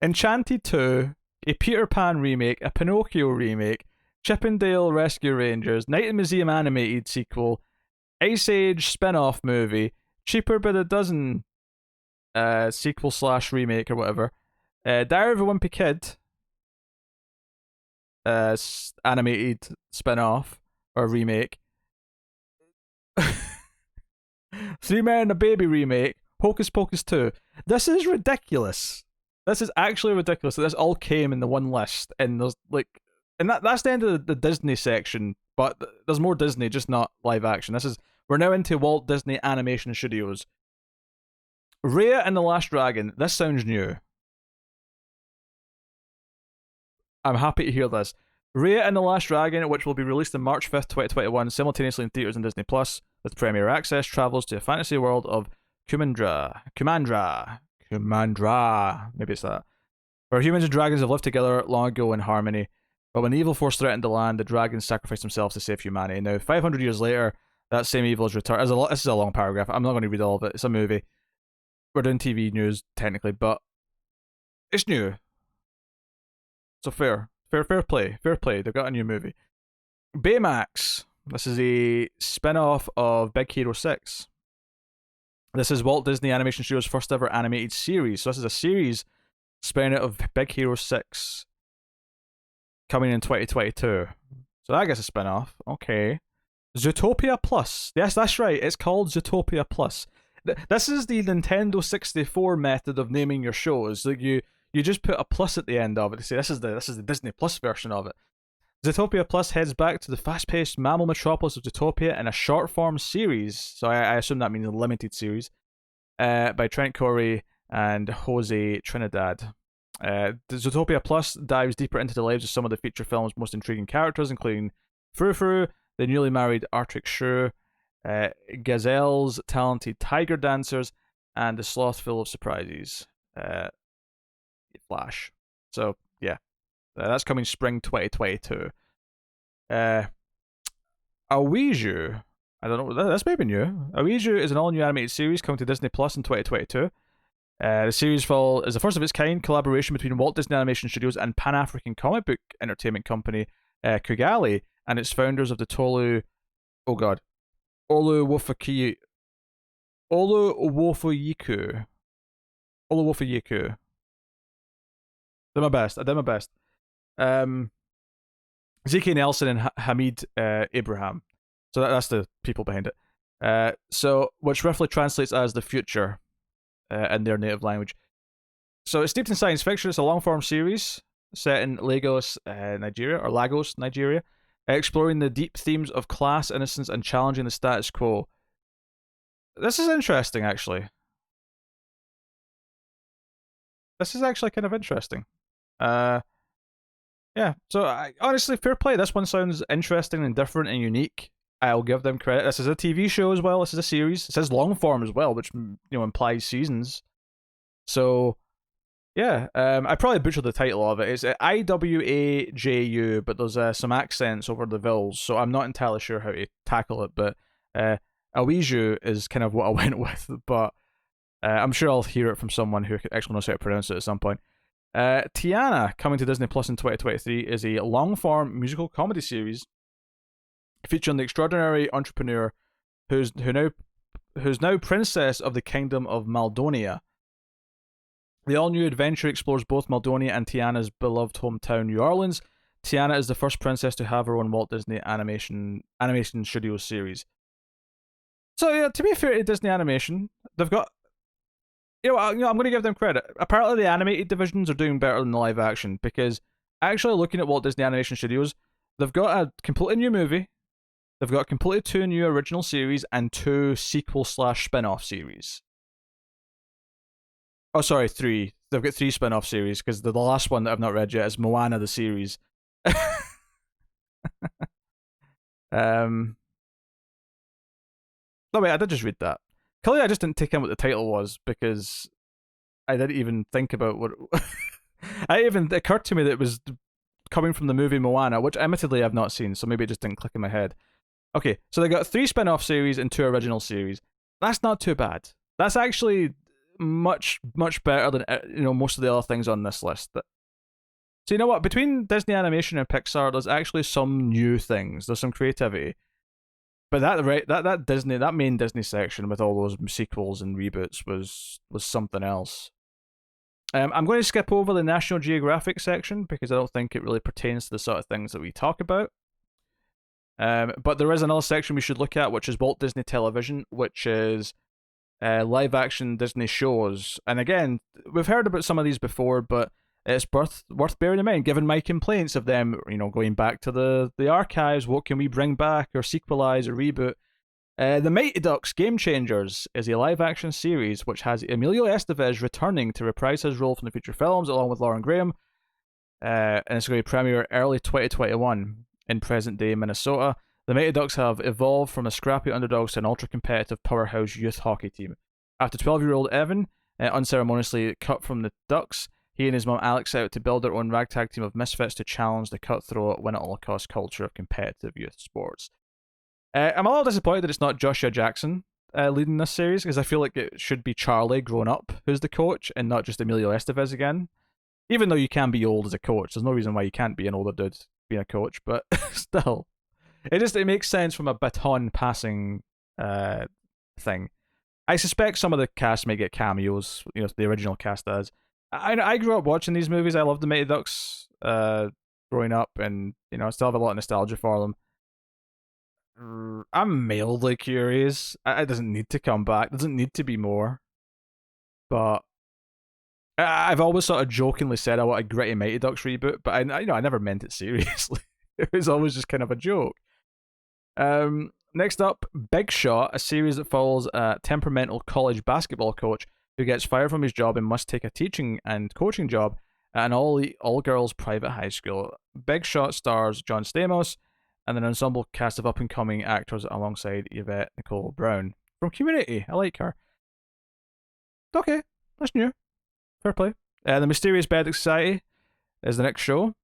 Enchanted 2, a Peter Pan remake, a Pinocchio remake, Chippendale Rescue Rangers, Night in the Museum animated sequel, Ice Age spin-off movie, Cheaper by the Dozen sequel slash remake or whatever, Diary of a Wimpy Kid animated spin-off or remake, Three Men and a Baby remake, Hocus Pocus 2. This is ridiculous. This is actually ridiculous that this all came in the one list, and there's like, and that's the end of the Disney section, but there's more Disney, just not live action. We're now into Walt Disney Animation Studios. Raya and the Last Dragon. This sounds new. I'm happy to hear this. Raya and the Last Dragon, which will be released on March 5th, 2021, simultaneously in theaters and Disney Plus, with premiere access, travels to a fantasy world of Kumandra. Maybe it's that. Where humans and dragons have lived together long ago in harmony. But when the evil force threatened the land, the dragons sacrificed themselves to save humanity. Now, 500 years later, that same evil is returned. This is a long paragraph. I'm not going to read all of it. It's a movie. We're doing TV news, technically, but it's new. So fair play. They've got a new movie. Baymax. This is a spin-off of Big Hero 6. This is Walt Disney Animation Studios' first ever animated series. So this is a series spinning out of Big Hero 6 coming in 2022. So I guess a spin-off. Okay. Zootopia Plus. Yes, that's right. It's called Zootopia Plus. This is the Nintendo 64 method of naming your shows. Like you just put a plus at the end of it to say this is the Disney Plus version of it. Zootopia Plus heads back to the fast-paced mammal metropolis of Zootopia in a short-form series. So I assume that means a limited series. By Trent Corey and Jose Trinidad. The Zootopia Plus dives deeper into the lives of some of the feature film's most intriguing characters, including Frou-Frou, the newly married Arctic Shrew, Gazelle's talented tiger dancers, and the sloth full of surprises, Flash. So, yeah. That's coming spring 2022. Awaiju. I don't know. That's maybe new. Awaiju is an all-new animated series coming to Disney Plus in 2022. The series is the first of its kind collaboration between Walt Disney Animation Studios and Pan-African comic book entertainment company Kugali and its founders of the Oluwofoyiku. I did my best. Z.K. Nelson and Hamid Abraham. So that's the people behind it. So which roughly translates as the future in their native language. So it's steeped in science fiction. It's a long-form series set in Lagos, Nigeria, exploring the deep themes of class, innocence, and challenging the status quo. This is interesting, actually. This is actually kind of interesting. Yeah, so honestly, fair play. This one sounds interesting and different and unique. I'll give them credit. This is a TV show as well. This is a series. It says long form as well, which implies seasons. So, yeah, I probably butchered the title of it. It's IWAJU, but there's some accents over the vowels, so I'm not entirely sure how to tackle it. But Awaiju is kind of what I went with, but I'm sure I'll hear it from someone who actually knows how to pronounce it at some point. Tiana, coming to Disney Plus in 2023, is a long-form musical comedy series featuring the extraordinary entrepreneur who's now princess of the Kingdom of Maldonia. The all-new adventure explores both Maldonia and Tiana's beloved hometown, New Orleans. Tiana is the first princess to have her own Walt Disney Animation Studios series. So yeah, to be fair to Disney Animation, they've got. I'm going to give them credit. Apparently, the animated divisions are doing better than the live action because actually looking at Walt Disney Animation Studios, they've got a completely new movie, they've got completely 2 new original series and 2 sequel/spin-off series. Oh, sorry, 3. they've got 3 spin-off series, because the last one that I've not read yet is Moana the series. No, wait, I did just read that. Clearly, I just didn't take in what the title was, because I didn't even think about what. It occurred to me that it was coming from the movie Moana, which admittedly I've not seen, so maybe it just didn't click in my head. Okay, so they got 3 spin-off series and 2 original series. That's not too bad. That's actually much better than most of the other things on this list. So you know what? Between Disney Animation and Pixar, there's actually some new things. There's some creativity. But that main Disney section with all those sequels and reboots was something else. I'm going to skip over the National Geographic section because I don't think it really pertains to the sort of things that we talk about. But there is another section we should look at, which is Walt Disney Television, which is live action Disney shows. And again, we've heard about some of these before, but it's worth bearing in mind, given my complaints of them, going back to the archives. What can we bring back or sequelize or reboot? The Mighty Ducks Game Changers is a live-action series which has Emilio Estevez returning to reprise his role from the feature films along with Lauren Graham, and it's going to premiere early 2021 in present-day Minnesota. The Mighty Ducks have evolved from a scrappy underdogs to an ultra-competitive powerhouse youth hockey team. After 12-year-old Evan unceremoniously cut from the Ducks, he and his mom Alex set out to build their own ragtag team of misfits to challenge the cutthroat, win-at-all-cost culture of competitive youth sports. I'm a little disappointed that it's not Joshua Jackson leading this series, because I feel like it should be Charlie grown up who's the coach and not just Emilio Estevez again. Even though you can be old as a coach, there's no reason why you can't be an older dude being a coach, but still. It makes sense from a baton passing thing. I suspect some of the cast may get cameos, the original cast does. I grew up watching these movies. I loved the Mighty Ducks growing up, and I still have a lot of nostalgia for them. I'm mildly curious. It doesn't need to come back. It doesn't need to be more. But I've always sort of jokingly said I want a gritty Mighty Ducks reboot, but I never meant it seriously. It was always just kind of a joke. Next up, Big Shot, a series that follows a temperamental college basketball coach who gets fired from his job and must take a teaching and coaching job at an all-girls private high school. Big Shot stars John Stamos and an ensemble cast of up-and-coming actors alongside Yvette Nicole Brown from Community. I like her. Okay, that's new. Fair play. The Mysterious Beddick Society is the next show.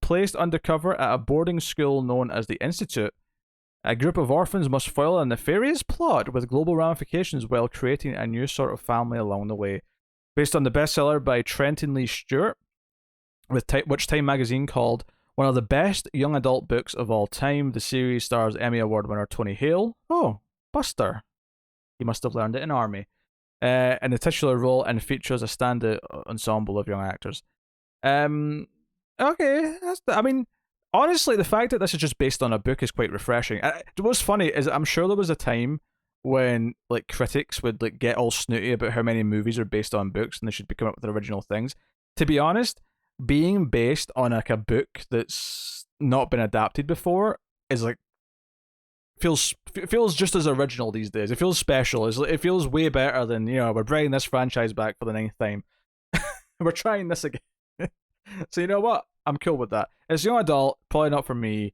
Placed undercover at a boarding school known as the Institute, a group of orphans must foil a nefarious plot with global ramifications while creating a new sort of family along the way. Based on the bestseller by Trenton Lee Stewart, which Time magazine called one of the best young adult books of all time, the series stars Emmy Award winner Tony Hale. Oh, Buster. He must have learned it in Army. In the titular role, and features a standout ensemble of young actors. Okay, honestly, the fact that this is just based on a book is quite refreshing. What's funny is I'm sure there was a time when critics would get all snooty about how many movies are based on books and they should be coming up with original things. To be honest, being based on a book that's not been adapted before is feels just as original these days. It feels special. It feels way better than we're bringing this franchise back for the 9th time. We're trying this again. So you know what? I'm cool with that. It's young adult, probably not for me.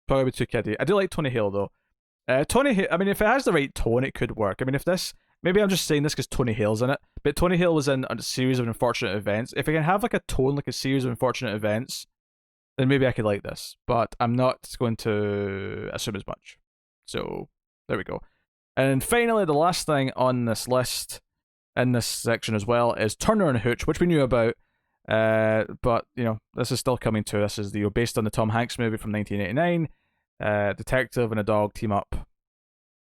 Probably too kiddie. I do like Tony Hale though. Tony Hale, if it has the right tone, it could work. Maybe I'm just saying this because Tony Hale's in it, but Tony Hale was in a series of unfortunate events. If it can have a tone like a series of unfortunate events, then maybe I could like this. But I'm not going to assume as much. So there we go. And finally, the last thing on this list, in this section as well, is Turner and Hooch, which we knew about. But this is still coming to us. This is based on the Tom Hanks movie from 1989. Detective and a dog team up.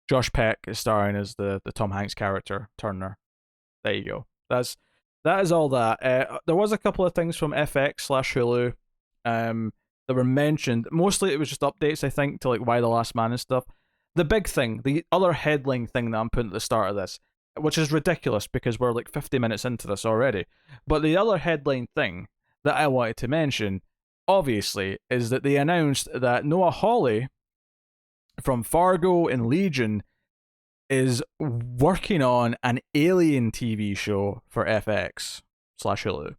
Josh Peck is starring as the Tom Hanks character Turner. There you go. That is all that. There was a couple of things from FX/Hulu that were mentioned. Mostly it was just updates, I think, to Y the Last Man and stuff. The big thing, the other headline thing that I'm putting at the start of this, which is ridiculous because we're 50 minutes into this already. But the other headline thing that I wanted to mention, obviously, is that they announced that Noah Hawley from Fargo and Legion is working on an Alien TV show for FX. Hulu.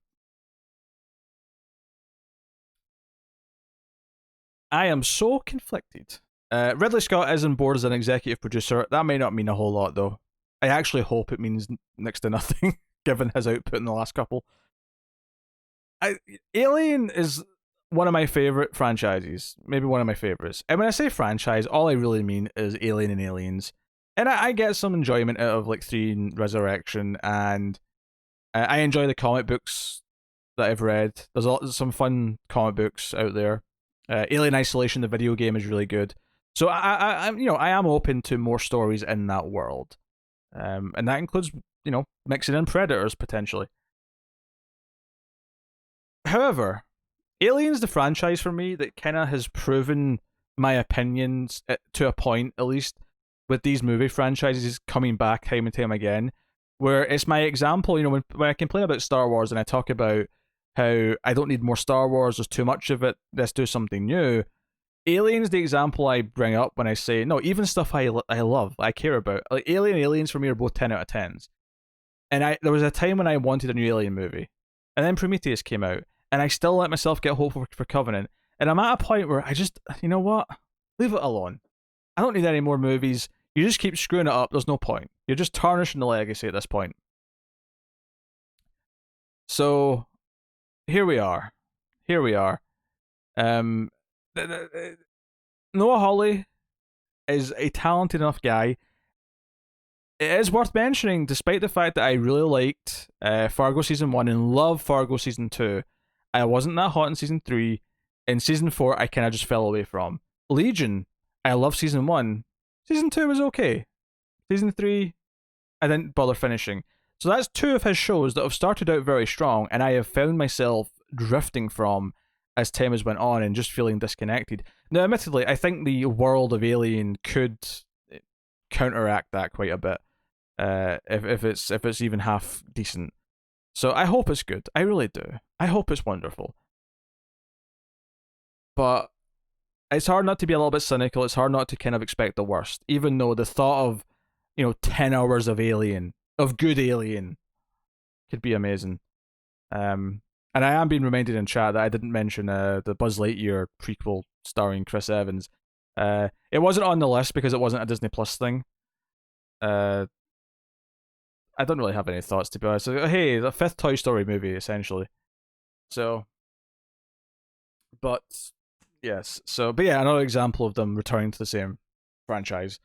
I am so conflicted. Ridley Scott is on board as an executive producer. That may not mean a whole lot, though. I actually hope it means next to nothing, given his output in the last couple. Alien is one of my favorite franchises, maybe one of my favorites. And when I say franchise, all I really mean is Alien and Aliens. And I get some enjoyment out of like 3 and Resurrection, and I enjoy the comic books that I've read. There's some fun comic books out there. Alien Isolation, the video game, is really good. So I am open to more stories in that world, and that includes mixing in Predators potentially. However, Aliens, the franchise for me, that kind of has proven my opinions to a point, at least with these movie franchises coming back time and time again, where it's my example. When I complain about Star Wars and I talk about how I don't need more Star Wars, there's too much of it, let's do something new. Aliens, the example I bring up when I say, no, even stuff I love, I care about. Like Alien and Aliens for me are both 10 out of 10s. And there was a time when I wanted a new Alien movie. And then Prometheus came out. And I still let myself get hopeful for Covenant. And I'm at a point where I just, you know what? Leave it alone. I don't need any more movies. You just keep screwing it up. There's no point. You're just tarnishing the legacy at this point. So, here we are. Noah Hawley is a talented enough guy. It is worth mentioning, despite the fact that I really liked Fargo Season 1 and love Fargo Season 2, I wasn't that hot in Season 3. In Season 4, I kind of just fell away from. Legion, I love Season 1. Season 2 was okay. Season 3, I didn't bother finishing. So that's 2 of his shows that have started out very strong, and I have found myself drifting from as time has went on and just feeling disconnected. Now, admittedly, I think the world of Alien could counteract that quite a bit, if it's even half decent. So I hope it's good. I really do. I hope it's wonderful. But it's hard not to be a little bit cynical. It's hard not to kind of expect the worst, even though the thought of 10 hours of good Alien could be amazing. And I am being reminded in chat that I didn't mention the Buzz Lightyear prequel starring Chris Evans. It wasn't on the list because it wasn't a Disney Plus thing. I don't really have any thoughts, to be honest. So, hey, the 5th Toy Story movie, essentially. So, but yes. So, but yeah, another example of them returning to the same franchise.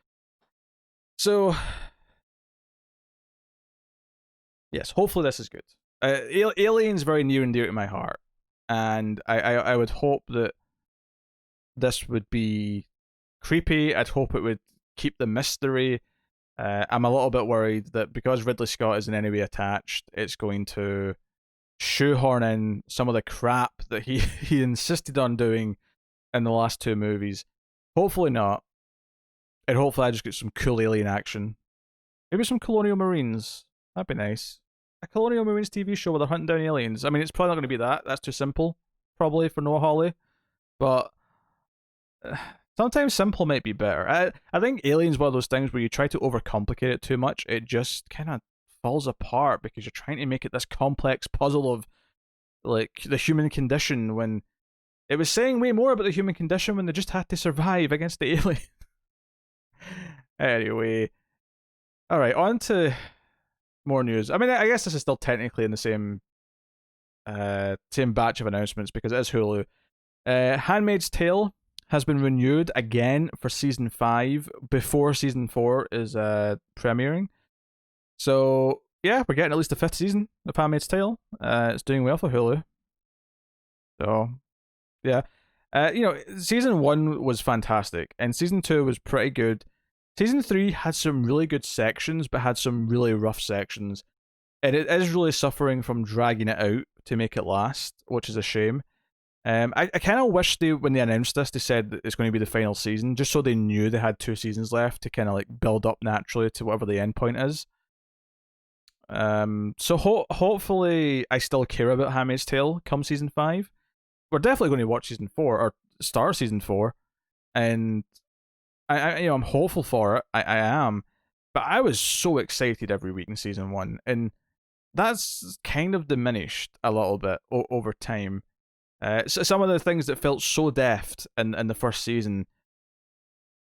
So, yes, hopefully this is good. Alien's very near and dear to my heart, and I would hope that this would be creepy. I'd hope it would keep the mystery. I'm a little bit worried that because Ridley Scott isn't in any way attached, it's going to shoehorn in some of the crap that he insisted on doing in the last 2 movies. Hopefully not. And hopefully I just get some cool alien action. Maybe some Colonial Marines. That'd be nice. A Colonial Marines TV show where they're hunting down aliens. I mean, it's probably not going to be that. That's too simple, probably, for Noah Hawley. But sometimes simple might be better. I think Alien's one of those things where you try to overcomplicate it too much, it just kind of falls apart because you're trying to make it this complex puzzle of like the human condition when it was saying way more about the human condition when they just had to survive against the alien. Anyway, all right, on to more news. I mean, I guess this is still technically in the same batch of announcements because it is Hulu. Handmaid's Tale has been renewed again for season 5 before season 4 is premiering. So yeah, we're getting at least the 5th season of Handmaid's Tale. It's doing well for Hulu. So yeah, season 1 was fantastic, and season 2 was pretty good. Season 3 had some really good sections, but had some really rough sections, and it is really suffering from dragging it out to make it last, which is a shame. I kind of wish when they announced this, they said that it's going to be the final season, just so they knew they had 2 seasons left to kind of like build up naturally to whatever the end point is. So hopefully I still care about Handmaid's Tale come season 5. We're definitely going to watch season 4 or start season 4, and I'm hopeful for it. I am, but I was so excited every week in season 1, and that's kind of diminished a little bit over time. So some of the things that felt so deft in the first season,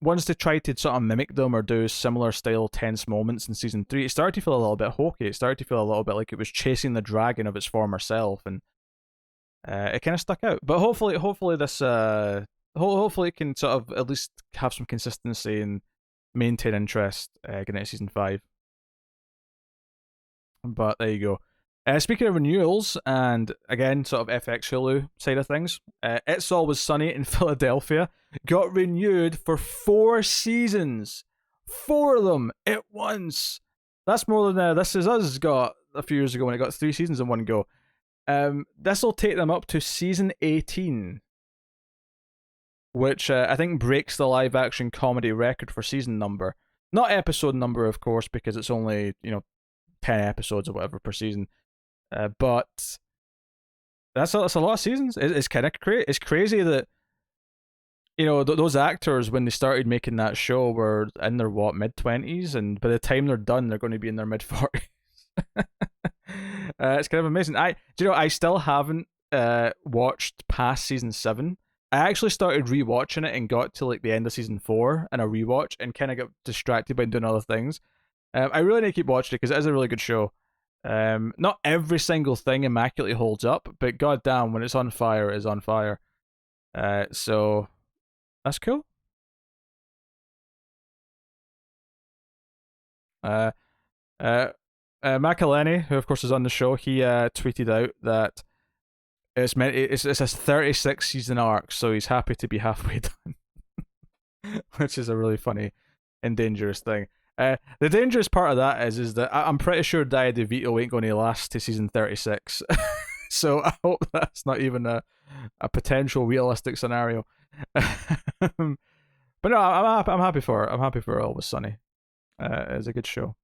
once they tried to sort of mimic them or do similar style tense moments in season 3, it started to feel a little bit hokey. It started to feel a little bit like it was chasing the dragon of its former self, and it kind of stuck out. But hopefully this hopefully it can sort of at least have some consistency and maintain interest getting into season 5. But there you go. Speaking of renewals, and again, sort of FX Hulu side of things, It's Always Sunny in Philadelphia got renewed for 4 seasons. 4 of them at once. That's more than This Is Us got a few years ago when it got 3 seasons in one go. This will take them up to season 18, which I think breaks the live action comedy record for season number. Not episode number, of course, because it's only 10 episodes or whatever per season. But that's a lot of seasons. It's kind of it's crazy that those actors, when they started making that show, were in their mid-20s, and by the time they're done, they're going to be in their mid-40s. It's kind of amazing. I still haven't watched past season 7. I actually started rewatching it and got to like the end of season 4 in a rewatch, and kind of got distracted by doing other things. I really need to keep watching it because it is a really good show. Not every single thing immaculately holds up, but goddamn, when it's on fire, it is on fire. So that's cool. McElhenney, who of course is on the show, he tweeted out that it's a 36 season arc, so he's happy to be halfway done, which is a really funny and dangerous thing. The dangerous part of that is that I'm pretty sure Dia DeVito ain't going to last to season 36. So I hope that's not even a potential realistic scenario. But no, I'm happy for it. I'm happy for Always Sunny. It's a good show.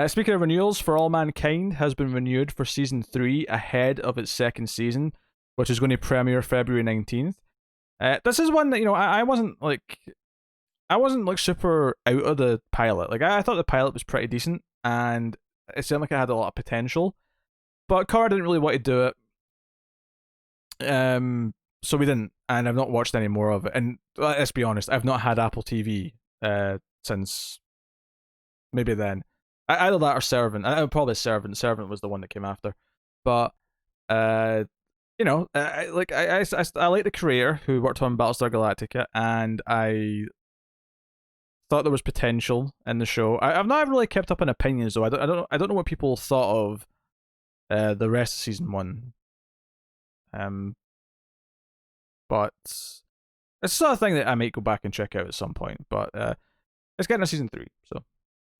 Speaking of renewals, For All Mankind has been renewed for season 3 ahead of its second season, which is going to premiere February 19th. This is one that I wasn't like super out of the pilot. Like I thought the pilot was pretty decent, and it seemed like it had a lot of potential. But Cara didn't really want to do it. So we didn't, and I've not watched any more of it. And let's be honest, I've not had Apple TV since maybe then. Either that or Servant. Probably Servant. Servant was the one that came after. But I like the creator who worked on Battlestar Galactica, and I thought there was potential in the show. I've not really kept up on opinions though. I don't know what people thought of the rest of season 1. But it's the sort of thing that I might go back and check out at some point. But it's getting a season 3, so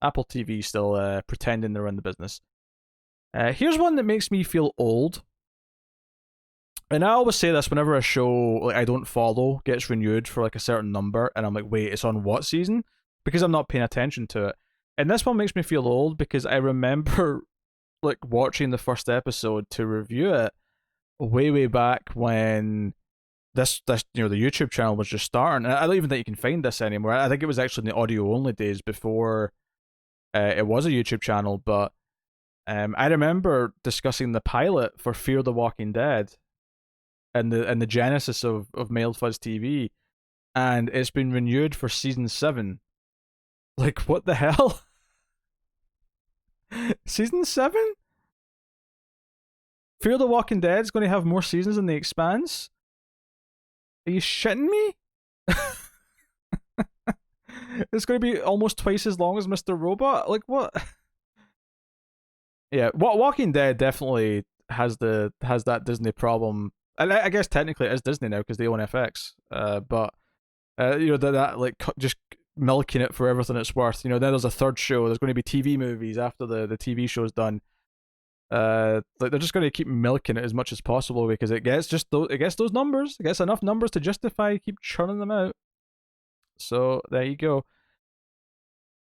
Apple TV still pretending they're in the business. Here's one that makes me feel old. And I always say this whenever a show like I don't follow gets renewed for like a certain number, and I'm like, wait, it's on what season? Because I'm not paying attention to it. And this one makes me feel old because I remember like watching the first episode to review it way back when this the YouTube channel was just starting. And I don't even think you can find this anymore. I think it was actually in the audio only days before it was a YouTube channel. But I remember discussing the pilot for Fear the Walking Dead and the genesis of Male Fuzz TV, and it's been renewed for season 7. Like, what the hell? Season 7? Fear the Walking Dead is going to have more seasons than The Expanse? Are you shitting me? It's going to be almost twice as long as Mr. Robot? Like, what? Yeah, Walking Dead definitely has that Disney problem. And I guess technically it is Disney now because they own FX. But that like just milking it for everything it's worth. Then there's a third show. There's going to be TV movies after the TV show's done. Like they're just going to keep milking it as much as possible because it gets those numbers. It gets enough numbers to justify keep churning them out. So there you go.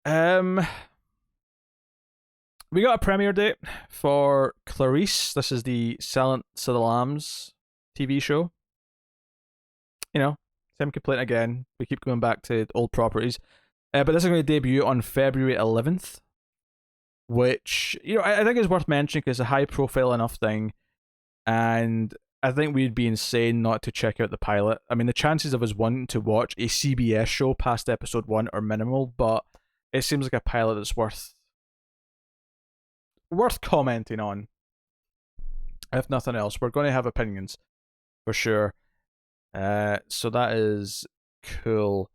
We got a premiere date for Clarice. This is the Silence of the Lambs TV show. Same complaint again. We keep going back to old properties. But this is going to debut on February 11th. which, I think is worth mentioning because it's a high profile enough thing, and I think we'd be insane not to check out the pilot. I mean, the chances of us wanting to watch a CBS show past episode 1 are minimal, but it seems like a pilot that's worth commenting on. If nothing else, we're going to have opinions for sure. So that is cool.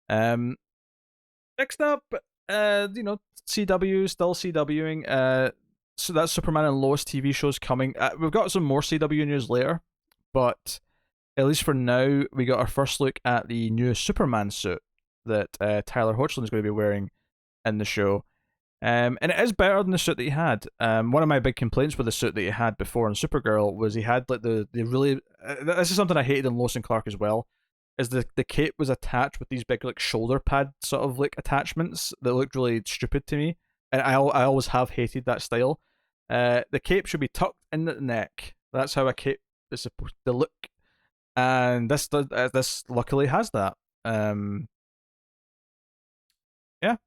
Next up, CW, still CWing. So that's Superman and Lois TV shows coming. We've got some more CW news later, but at least for now, we got our first look at the new Superman suit that Tyler Hoechlin is going to be wearing in the show. And it is better than the suit that he had. One of my big complaints with the suit that he had before on Supergirl was he had like the really. This is something I hated in Lois and Clark as well. Is the cape was attached with these big like shoulder pad sort of like attachments that looked really stupid to me, and I always have hated that style. The cape should be tucked in the neck. That's how a cape is supposed to look, and this luckily has that. Yeah.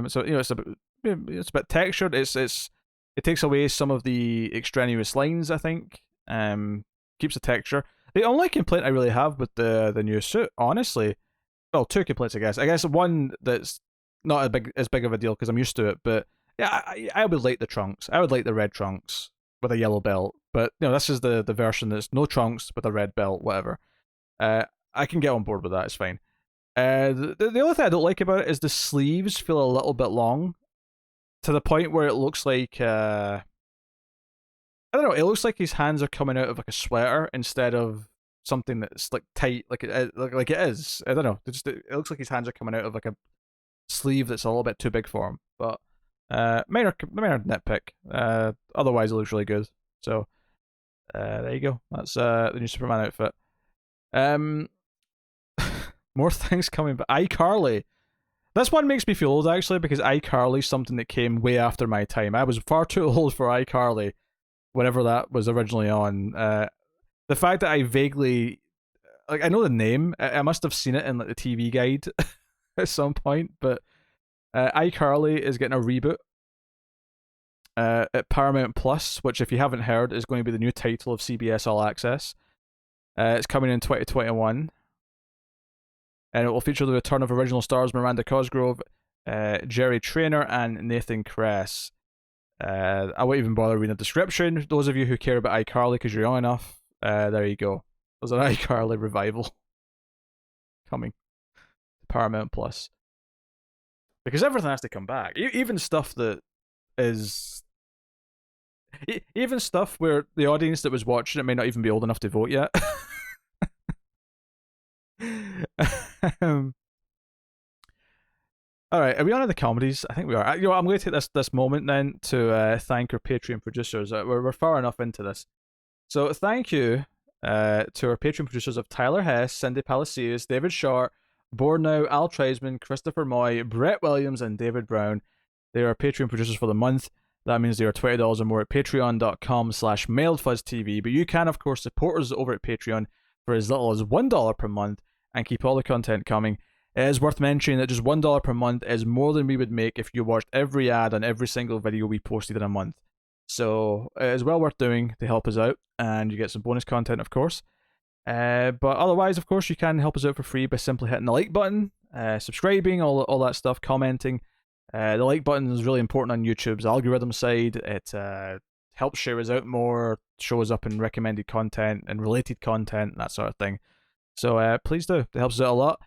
So it's a bit textured. It takes away some of the extraneous lines, I think. Keeps the texture. The only complaint I really have with the new suit, honestly, well, two complaints, I guess. I guess one that's not as big of a deal because I'm used to it, but yeah, I would like the trunks. I would like the red trunks with a yellow belt, but this is the version that's no trunks with a red belt, whatever. I can get on board with that. It's fine. The only thing I don't like about it is the sleeves feel a little bit long, to the point where it looks like I don't know. It looks like his hands are coming out of like a sweater instead of something that's like tight, like it is. I don't know. It looks like his hands are coming out of like a sleeve that's a little bit too big for him. But minor nitpick. Otherwise, it looks really good. So there you go. That's the new Superman outfit. More things coming, but iCarly. This one makes me feel old actually because iCarly's something that came way after my time. I was far too old for iCarly whenever that was originally on. The fact that I vaguely, like, I know the name. I must have seen it in like the TV guide at some point, but iCarly is getting a reboot at Paramount Plus, which, if you haven't heard, is going to be the new title of CBS All Access. It's coming in 2021. And it will feature the return of original stars Miranda Cosgrove, Jerry Trainer, and Nathan Kress. I won't even bother reading the description. Those of you who care about iCarly because you're young enough, there you go. There's an iCarly revival coming to Paramount Plus. Because everything has to come back. Even stuff that is... Even stuff where the audience that was watching it may not even be old enough to vote yet. All right, are we on to the comedies? I think we are. I'm going to take this moment then to thank our Patreon producers. We're far enough into this, so thank you to our Patreon producers of Tyler Hess, Cindy Palacios, David Short, Bornow, Al Treisman, Christopher Moy, Brett Williams, and David Brown. They are Patreon producers for the month. That means they are $20 or more at patreon.com/mailedfuzztv. But you can, of course, support us over at Patreon for as little as $1 per month and keep all the content coming. It is worth mentioning that just $1 per month is more than we would make if you watched every ad on every single video we posted in a month. So it is well worth doing to help us out, and you get some bonus content, of course. But otherwise, of course, you can help us out for free by simply hitting the like button, subscribing, all that stuff, commenting. The like button is really important on YouTube's algorithm side. It helps share us out more, show us up in recommended content and related content, that sort of thing. So please do. It helps us out a lot.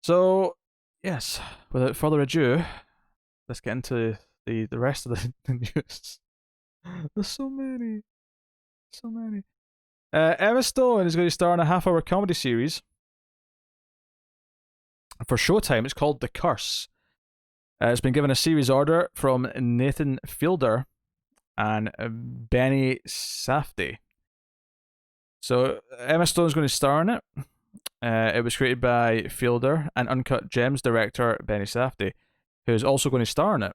So, yes, without further ado, let's get into the rest of the news. There's so many. Emma Stone is going to star in a half-hour comedy series for Showtime. It's called The Curse. It's been given a series order from Nathan Fielder and Benny Safdie. So Emma Stone is going to star in it. It was created by Fielder and Uncut Gems director Benny Safdie, who's also going to star in it.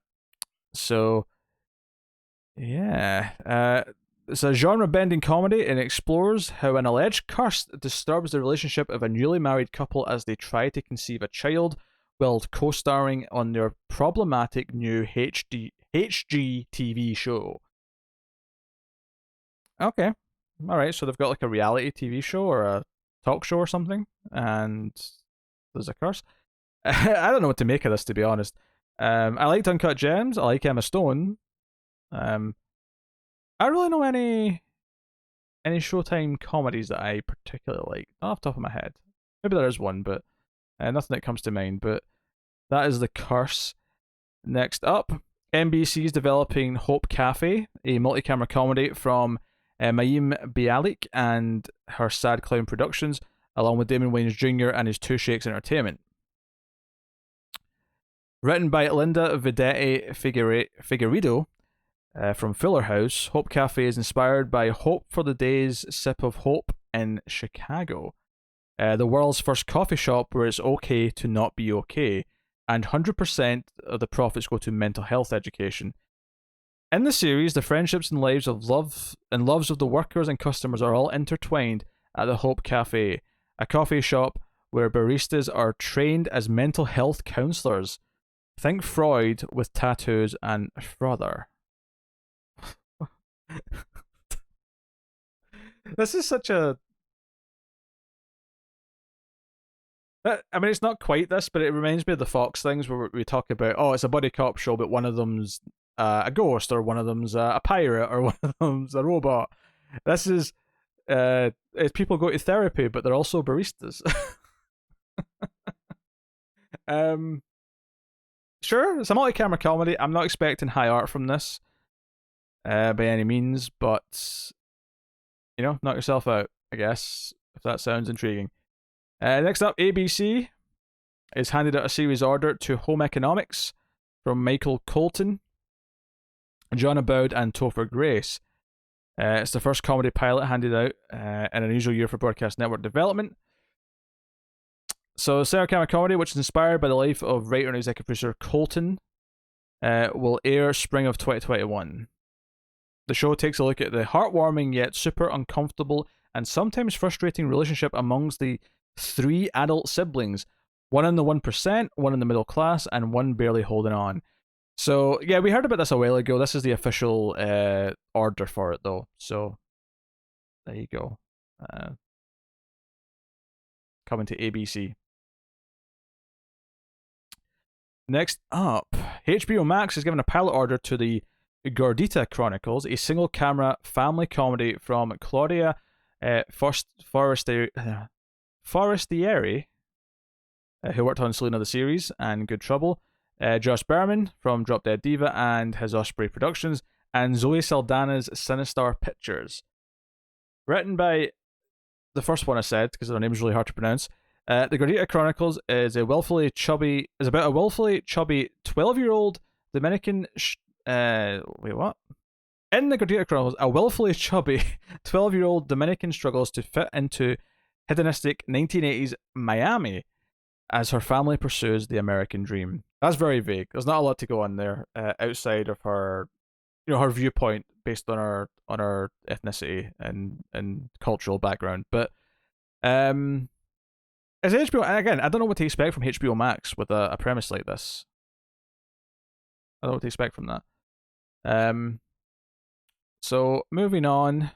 So, yeah. It's a genre-bending comedy and explores how an alleged curse disturbs the relationship of a newly married couple as they try to conceive a child, while co-starring on their problematic new HGTV show. Okay. All right. So they've got like a reality TV show or a talk show or something, and there's a curse. I don't know what to make of this, to be honest. I liked Uncut Gems. I like Emma Stone. Um, I don't really know any Showtime comedies that I particularly like. Not off the top of my head. Maybe there is one, but nothing that comes to mind. But that is The Curse. Next up, NBC is developing Hope Cafe, a multi-camera comedy from Mayim Bialik and her Sad Clown Productions, along with Damon Wayans Jr. and his Two Shakes Entertainment. Written by Linda Videtti Figueredo from Fuller House, Hope Cafe is inspired by Hope for the Day's Sip of Hope in Chicago, the world's first coffee shop where it's okay to not be okay, and 100% of the profits go to mental health education. In the series, the friendships and loves of the workers and customers are all intertwined at the Hope Cafe, a coffee shop where baristas are trained as mental health counselors. Think Freud with tattoos and Frother. This is such a... I mean, it's not quite this, but it reminds me of the Fox things where we talk about, oh, it's a buddy cop show, but one of them's a ghost, or one of them's a pirate, or one of them's a robot. This is people go to therapy, but they're also baristas. Sure, it's a multi-camera comedy. I'm not expecting high art from this by any means, but knock yourself out, I guess, if that sounds intriguing. Next up, ABC is handed out a series order to Home Economics from Michael Colton, John Aboud, and Topher Grace. It's the first comedy pilot handed out in an unusual year for broadcast network development. So, Sarah Camera comedy, which is inspired by the life of writer and executive producer Colton, will air spring of 2021. The show takes a look at the heartwarming yet super uncomfortable and sometimes frustrating relationship amongst the three adult siblings, one in the 1%, one in the middle class, and one barely holding on. So, yeah, we heard about this a while ago. This is the official order for it, though. So, there you go. Coming to ABC. Next up, HBO Max has given a pilot order to the Gordita Chronicles, a single-camera family comedy from Claudia Forestieri, who worked on Selena the Series and Good Trouble, Josh Berman from Drop Dead Diva and his Osprey Productions, and Zoe Saldana's Sinistar Pictures. Written by the first one I said, because their name is really hard to pronounce. The Gordita Chronicles is about a willfully chubby 12-year-old Dominican. Wait, what? In the Gordita Chronicles, a willfully chubby 12-year-old Dominican struggles to fit into hedonistic 1980s Miami as her family pursues the American dream. That's very vague. There's not a lot to go on there outside of her, her viewpoint based on her ethnicity and cultural background. But as HBO, and again, I don't know what to expect from HBO Max with a premise like this. I don't know what to expect from that. So moving on,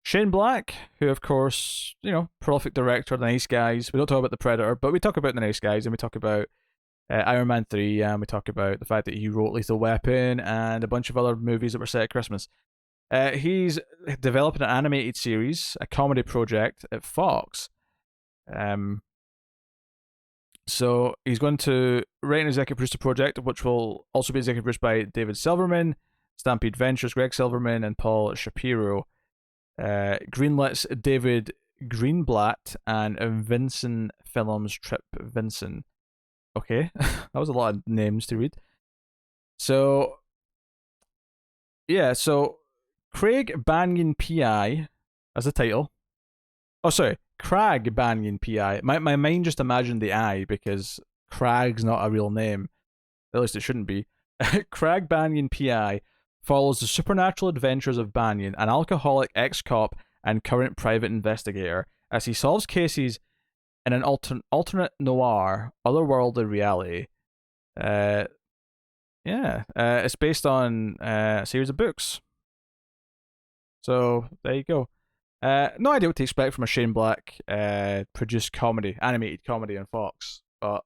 Shane Black, who of course, prolific director, The Nice Guys. We don't talk about The Predator, but we talk about The Nice Guys, and we talk about Iron Man 3, and we talk about the fact that he wrote Lethal Weapon and a bunch of other movies that were set at Christmas. He's developing an animated series, a comedy project at Fox. So he's going to write an executive producer project, which will also be executive produced by David Silverman, Stampede Ventures, Greg Silverman, and Paul Shapiro. Greenlit's David Greenblatt and Vincent Films Trip Vincent. Okay, that was a lot of names to read. So, yeah, so Craig Banyan PI as the title. Oh, sorry, Crag Banyan PI. My mind just imagined the I because Crag's not a real name. At least it shouldn't be. Crag Banyan PI follows the supernatural adventures of Banyan, an alcoholic ex-cop and current private investigator, as he solves cases in an alternate noir, otherworldly reality. Yeah, Yeah, it's based on a series of books. So there you go. No idea what to expect from a Shane Black produced comedy, animated comedy on Fox, but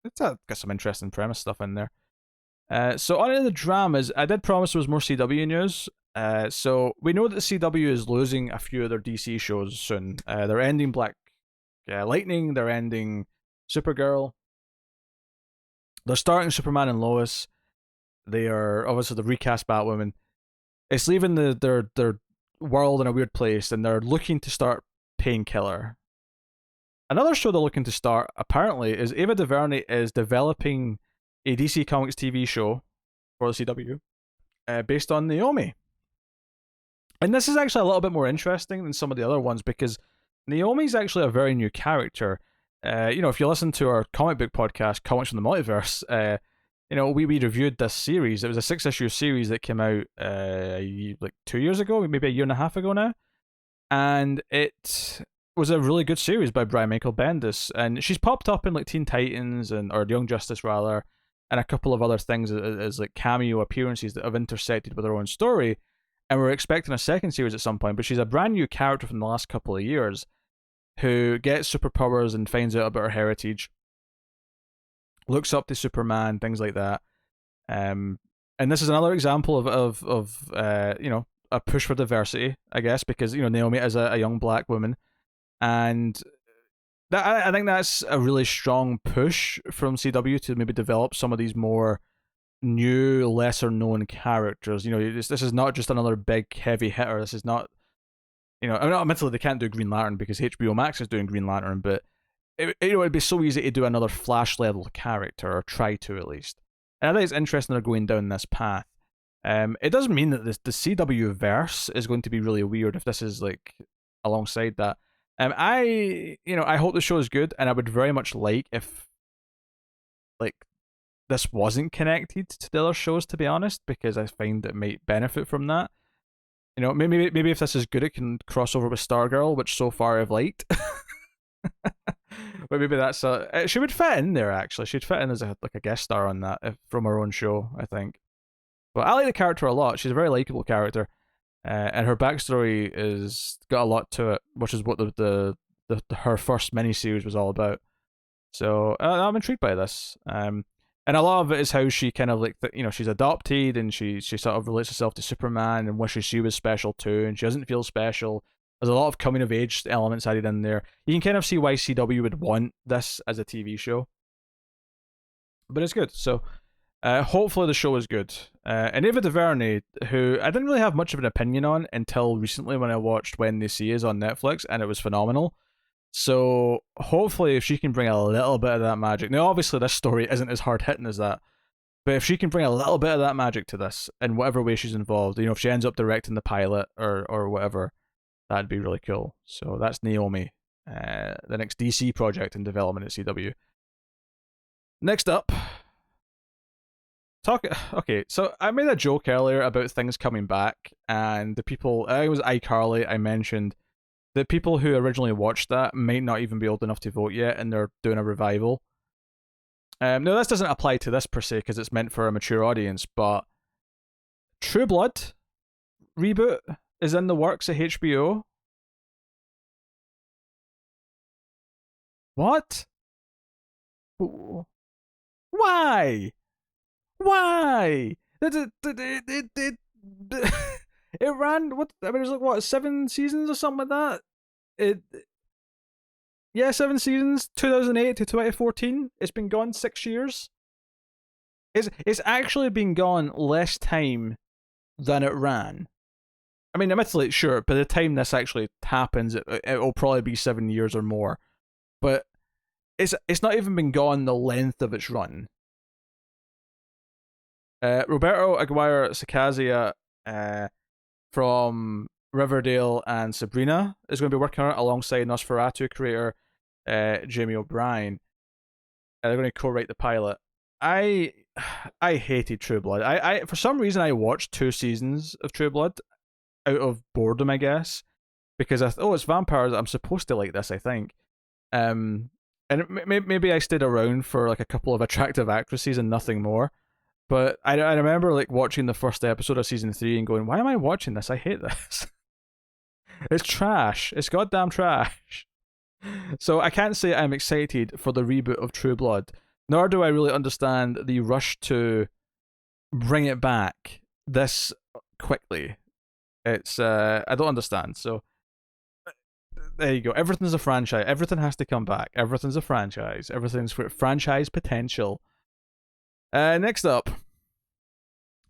it's got some interesting premise stuff in there. So on to the dramas. I did promise there was more CW news. So we know that the CW is losing a few of their DC shows soon. They're ending Black Lightning. They're ending Supergirl. They're starting Superman and Lois. They are obviously the recast Batwoman. It's leaving their world in a weird place, and they're looking to start Painkiller. Another show they're looking to start apparently is Ava DuVernay is developing a DC Comics TV show for the CW based on Naomi. And this is actually a little bit more interesting than some of the other ones because Naomi's actually a very new character. If you listen to our comic book podcast, Comics from the Multiverse, we reviewed this series. It was a 6-issue series that came out like 2 years ago, maybe a year and a half ago now. And it was a really good series by Brian Michael Bendis. And she's popped up in like Teen Titans or Young Justice rather, and a couple of other things as like cameo appearances that have intersected with her own story. And we're expecting a second series at some point, but she's a brand new character from the last couple of years who gets superpowers and finds out about her heritage, looks up to Superman, things like that. And this is another example of a push for diversity, I guess, because Naomi is a young black woman, and I think that's a really strong push from CW to maybe develop some of these more new, lesser known characters. This is not just another big heavy hitter. This is not, admittedly they can't do Green Lantern because HBO Max is doing Green Lantern, but it'd be so easy to do another Flash level character, or try to at least. And I think it's interesting they're going down this path. It doesn't mean that the CW verse is going to be really weird if this is like alongside that. I hope the show is good, and I would very much like if like this wasn't connected to the other shows, to be honest, because I find it might benefit from that. Maybe if this is good, it can cross over with Stargirl, which so far I've liked. But maybe that's she would fit in there. Actually, she'd fit in as a guest star on that from her own show, I think. But I like the character a lot. She's a very likable character, and her backstory is got a lot to it, which is what the her first miniseries was all about. So I'm intrigued by this. And a lot of it is how she kind of like, she's adopted and she sort of relates herself to Superman and wishes she was special too, and she doesn't feel special. There's a lot of coming of age elements added in there. You can kind of see why CW would want this as a TV show. But it's good. So hopefully the show is good. And Ava DuVernay, who I didn't really have much of an opinion on until recently when I watched When They See Us on Netflix, and it was phenomenal. So hopefully if she can bring a little bit of that magic. Now obviously this story isn't as hard hitting as that, but if she can bring a little bit of that magic to this in whatever way she's involved, if she ends up directing the pilot or whatever, that'd be really cool. So that's Naomi, the next DC project in development at CW. Next up, okay, so I made a joke earlier about things coming back, and the people, I think it was iCarly, I mentioned the people who originally watched that might not even be old enough to vote yet, and they're doing a revival. No, this doesn't apply to this per se because it's meant for a mature audience, but True Blood reboot is in the works at HBO. What? Why? Why? It ran it was like what, 7 seasons or something like that. Yeah, 7 seasons, 2008 to 2014. It's been gone 6 years. It's actually been gone less time than it ran. I mean, admittedly, sure, by the time this actually happens, it'll probably be 7 years or more. But it's not even been gone the length of its run. Roberto Aguirre Sacasia from Riverdale and Sabrina is going to be working on it alongside Nosferatu creator Jamie O'Brien. They're going to co-write the pilot. I hated True Blood. I for some reason I watched 2 seasons of True Blood out of boredom, I guess, because I thought, it's vampires. I'm supposed to like this, I think. And maybe I stayed around for like a couple of attractive actresses and nothing more. But I remember like watching the first episode of season 3 and going, why am I watching this? I hate this. It's trash. It's goddamn trash. So I can't say I'm excited for the reboot of True Blood, nor do I really understand the rush to bring it back this quickly. It's I don't understand. So there you go. Everything's a franchise. Everything has to come back. Everything's a franchise. Everything's for franchise potential. Next up,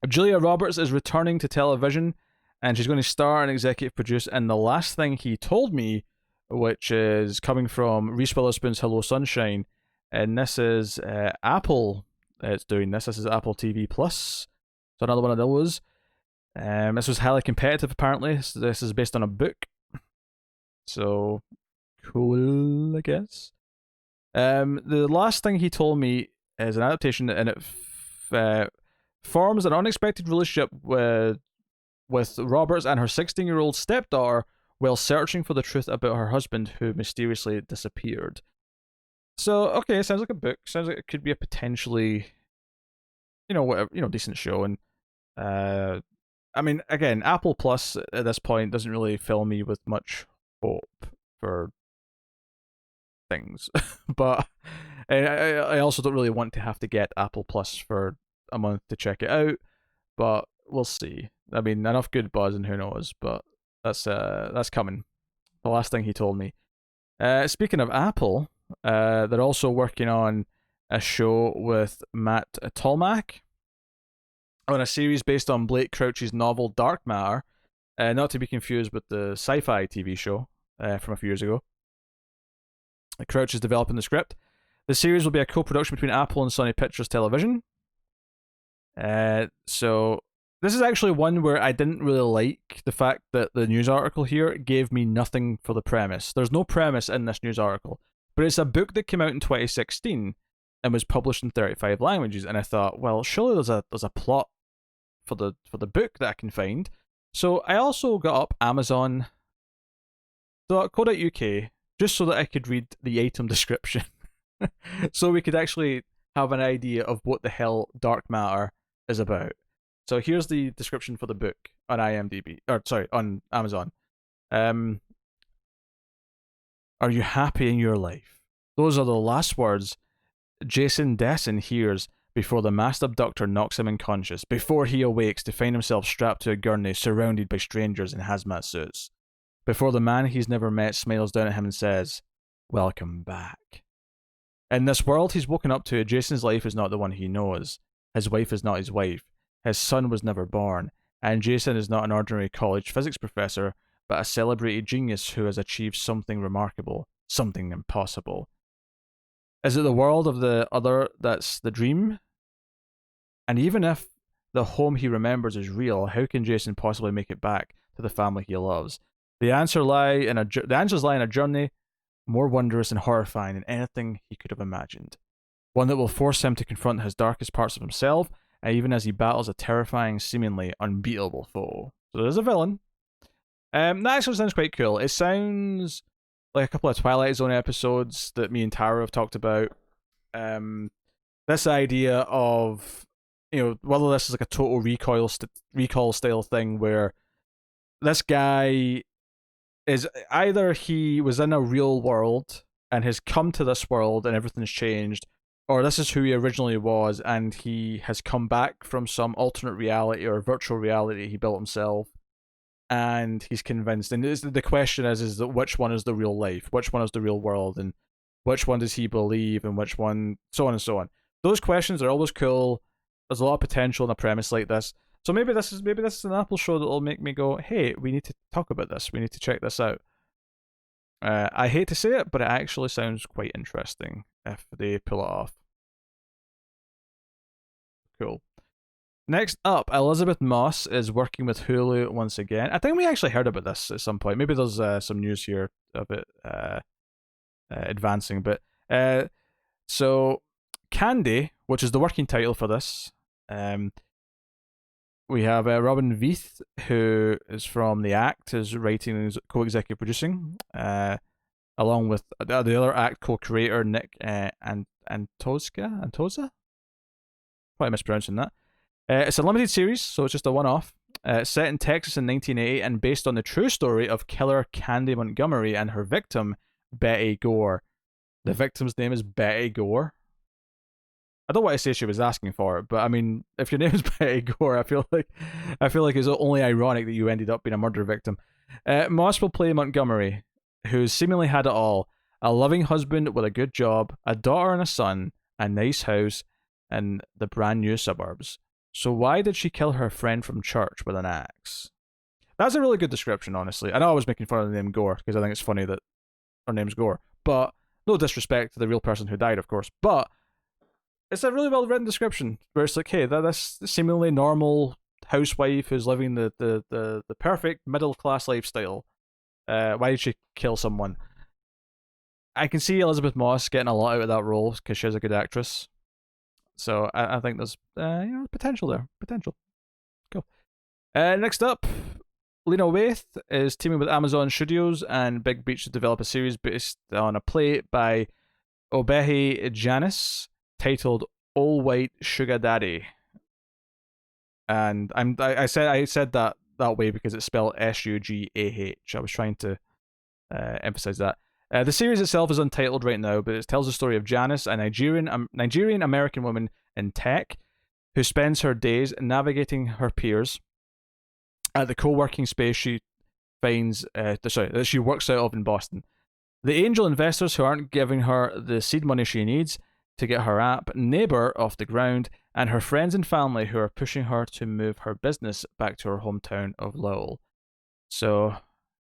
Julia Roberts is returning to television, and she's going to star and executive produce in The Last Thing He Told Me, which is coming from Reese Witherspoon's Hello Sunshine, and this is Apple. It's doing this. This is Apple TV Plus. So another one of those. This was highly competitive, apparently. So this is based on a book. So cool, I guess. The Last Thing He Told Me is an adaptation, and it forms an unexpected relationship with Roberts and her 16-year-old stepdaughter while searching for the truth about her husband who mysteriously disappeared. So, okay, sounds like a book. Sounds like it could be a potentially, whatever, decent show. And I mean, again, Apple Plus at this point doesn't really fill me with much hope for things, but I also don't really want to have to get Apple Plus for a month to check it out. But we'll see. I mean, enough good buzz, and who knows? But that's coming. The Last Thing He Told Me. Speaking of Apple, they're also working on a show with Matt Tolmach on a series based on Blake Crouch's novel Dark Matter, not to be confused with the sci-fi TV show from a few years ago. Crouch is developing the script. The series will be a co-production between Apple and Sony Pictures Television. So this is actually one where I didn't really like the fact that the news article here gave me nothing for the premise. There's no premise in this news article, but it's a book that came out in 2016 and was published in 35 languages. And I thought, well, surely there's a plot for the book that I can find. So I also got up Amazon.co.uk just so that I could read the item description, so we could actually have an idea of what the hell Dark Matter is about. So here's the description for the book on on Amazon. Are you happy in your life? Those are the last words Jason Desson hears before the masked abductor knocks him unconscious, before he awakes to find himself strapped to a gurney surrounded by strangers in hazmat suits, before the man he's never met smiles down at him and says, "Welcome back." In this world he's woken up to, Jason's life is not the one he knows. His wife is not his wife. His son was never born. And Jason is not an ordinary college physics professor, but a celebrated genius who has achieved something remarkable, something impossible. Is it the world of the other that's the dream? And even if the home he remembers is real, how can Jason possibly make it back to the family he loves? The answers lie in a journey more wondrous and horrifying than anything he could have imagined. One that will force him to confront his darkest parts of himself, even as he battles a terrifying, seemingly unbeatable foe. So there's a villain. That actually sounds quite cool. It sounds like a couple of Twilight Zone episodes that me and Tara have talked about. This idea of, whether this is like a total recall style thing where this guy is either he was in a real world and has come to this world and everything's changed, or this is who he originally was and he has come back from some alternate reality or virtual reality he built himself, and he's convinced. And the question is that which one is the real life, which one is the real world, and which one does he believe, and which one, so on and so on. Those questions are always cool. There's a lot of potential in a premise like this. So maybe this is an Apple show that will make me go, hey, we need to talk about this. We need to check this out. I hate to say it, but it actually sounds quite interesting if they pull it off. Cool. Next up, Elizabeth Moss is working with Hulu once again. I think we actually heard about this at some point. Maybe there's some news here a bit advancing. But so Candy, which is the working title for this, we have Robin Veith, who is from The Act, is writing and co-executive producing. along with the other act co-creator Nick and Antosa. Probably mispronouncing that. It's a limited series, so it's just a one-off. Set in Texas in 1980 and based on the true story of killer Candy Montgomery and her victim, Betty Gore. The victim's name is Betty Gore. I don't want to say she was asking for it, but I mean, if your name is Betty Gore, I feel like it's only ironic that you ended up being a murder victim. Moss will play Montgomery, who's seemingly had it all: a loving husband with a good job, a daughter and a son, a nice house, and the brand new suburbs. So why did she kill her friend from church with an axe? That's a really good description, honestly. I know I was making fun of the name Gore because I think it's funny that her name's Gore, but no disrespect to the real person who died, of course. But it's a really well written description where it's like, hey, that's seemingly normal housewife who's living the perfect middle class lifestyle. Why did she kill someone? I can see Elizabeth Moss getting a lot out of that role because she's a good actress. So I think there's potential there. Potential. Cool. Next up, Lena Waithe is teaming with Amazon Studios and Big Beach to develop a series based on a play by Obehi Janis titled All White Sugar Daddy. And I said that way because it's spelled Sugah. I was trying to emphasize that. The series itself is untitled right now, but it tells the story of Janice, a Nigerian American woman in tech who spends her days navigating her peers at the co-working space she finds. That she works out of in Boston. The angel investors who aren't giving her the seed money she needs to get her app Neighbor off the ground, and her friends and family who are pushing her to move her business back to her hometown of Lowell. So,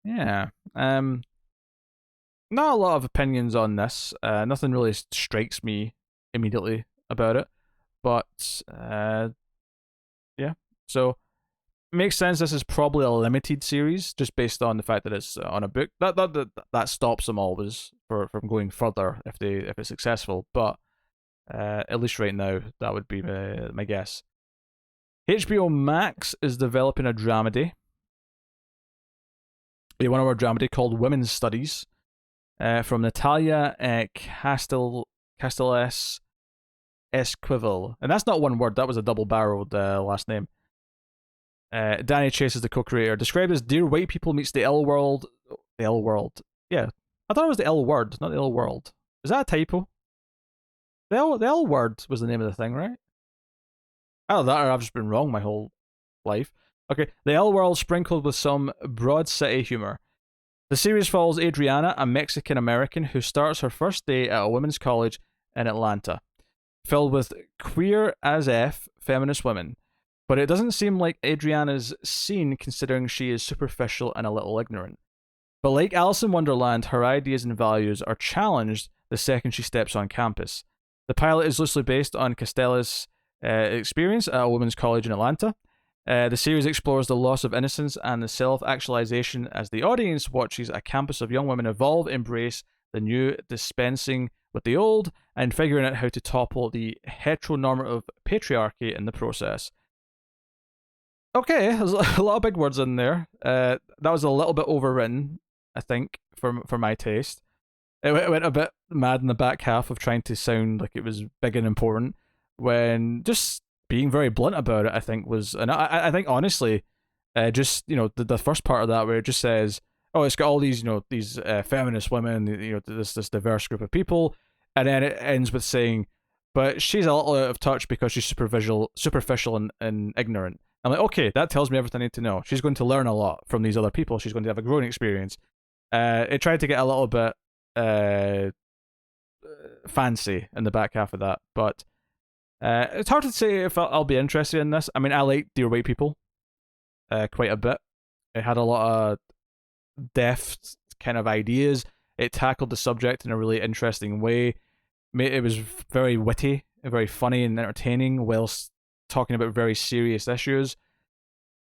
yeah. Not a lot of opinions on this. Nothing really strikes me immediately about it. But, yeah. So, makes sense this is probably a limited series, just based on the fact that it's on a book. That stops them always from going further if it's successful. But, at least right now, that would be my guess. HBO Max is developing a dramedy. A 1-hour dramedy called Women's Studies. From Natalia Castells Esquivel. And that's not one word, that was a double-barreled last name. Danny Chase is the co-creator. Described as Dear White People meets the L World. The L World. Yeah. I thought it was the L Word, not the L World. Is that a typo? The L Word was the name of the thing, right? Oh, that or I've just been wrong my whole life. Okay, the L World sprinkled with some Broad City humor. The series follows Adriana, a Mexican-American who starts her first day at a women's college in Atlanta, filled with queer-as-F feminist women. But it doesn't seem like Adriana's scene considering she is superficial and a little ignorant. But like Alice in Wonderland, her ideas and values are challenged the second she steps on campus. The pilot is loosely based on Castella's experience at a women's college in Atlanta. The series explores the loss of innocence and the self-actualization as the audience watches a campus of young women evolve, embrace the new, dispensing with the old, and figuring out how to topple the heteronormative patriarchy in the process. Okay, there's a lot of big words in there. That was a little bit overwritten, I think, for my taste. It went a bit mad in the back half of trying to sound like it was big and important, when just being very blunt about it, I think was, and I think honestly, just the first part of that where it just says, oh, it's got all these these feminist women, this diverse group of people, and then it ends with saying, but she's a little out of touch because she's superficial and ignorant. I'm like, okay, that tells me everything I need to know. She's going to learn a lot from these other people. She's going to have a growing experience. It tried to get a little bit fancy in the back half of that, but it's hard to say if I'll be interested in this. I mean, I like Dear White People quite a bit. It had a lot of deft kind of ideas. It tackled the subject in a really interesting way. It was very witty, very funny and entertaining, whilst talking about very serious issues.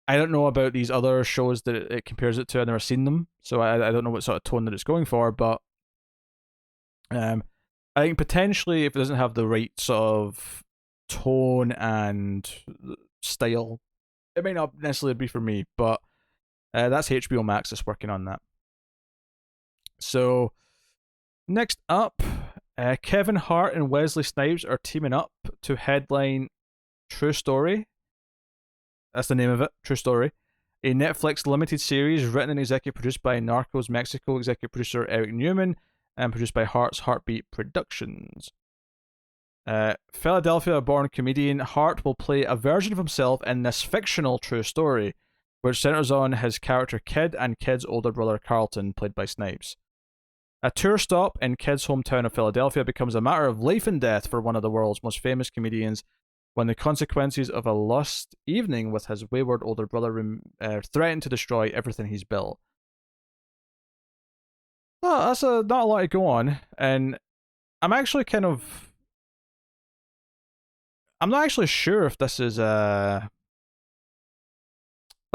I don't know about these other shows that it compares it to. I've never seen them, so I don't know what sort of tone that it's going for, but I think potentially if it doesn't have the right sort of tone and style, it may not necessarily be for me, but that's HBO Max that's working on that. So Next up, Kevin Hart and Wesley Snipes are teaming up to headline True Story. That's the name of it, True Story. A Netflix limited series written and executive produced by Narcos Mexico executive producer Eric Newman and produced by Hart's Heartbeat Productions. Philadelphia-born comedian Hart will play a version of himself in this fictional true story, which centers on his character Kid and Kid's older brother Carlton, played by Snipes. A tour stop in Kid's hometown of Philadelphia becomes a matter of life and death for one of the world's most famous comedians when the consequences of a lost evening with his wayward older brother threaten to destroy everything he's built. Well, that's not a lot to go on, and I'm actually I'm not actually sure if this is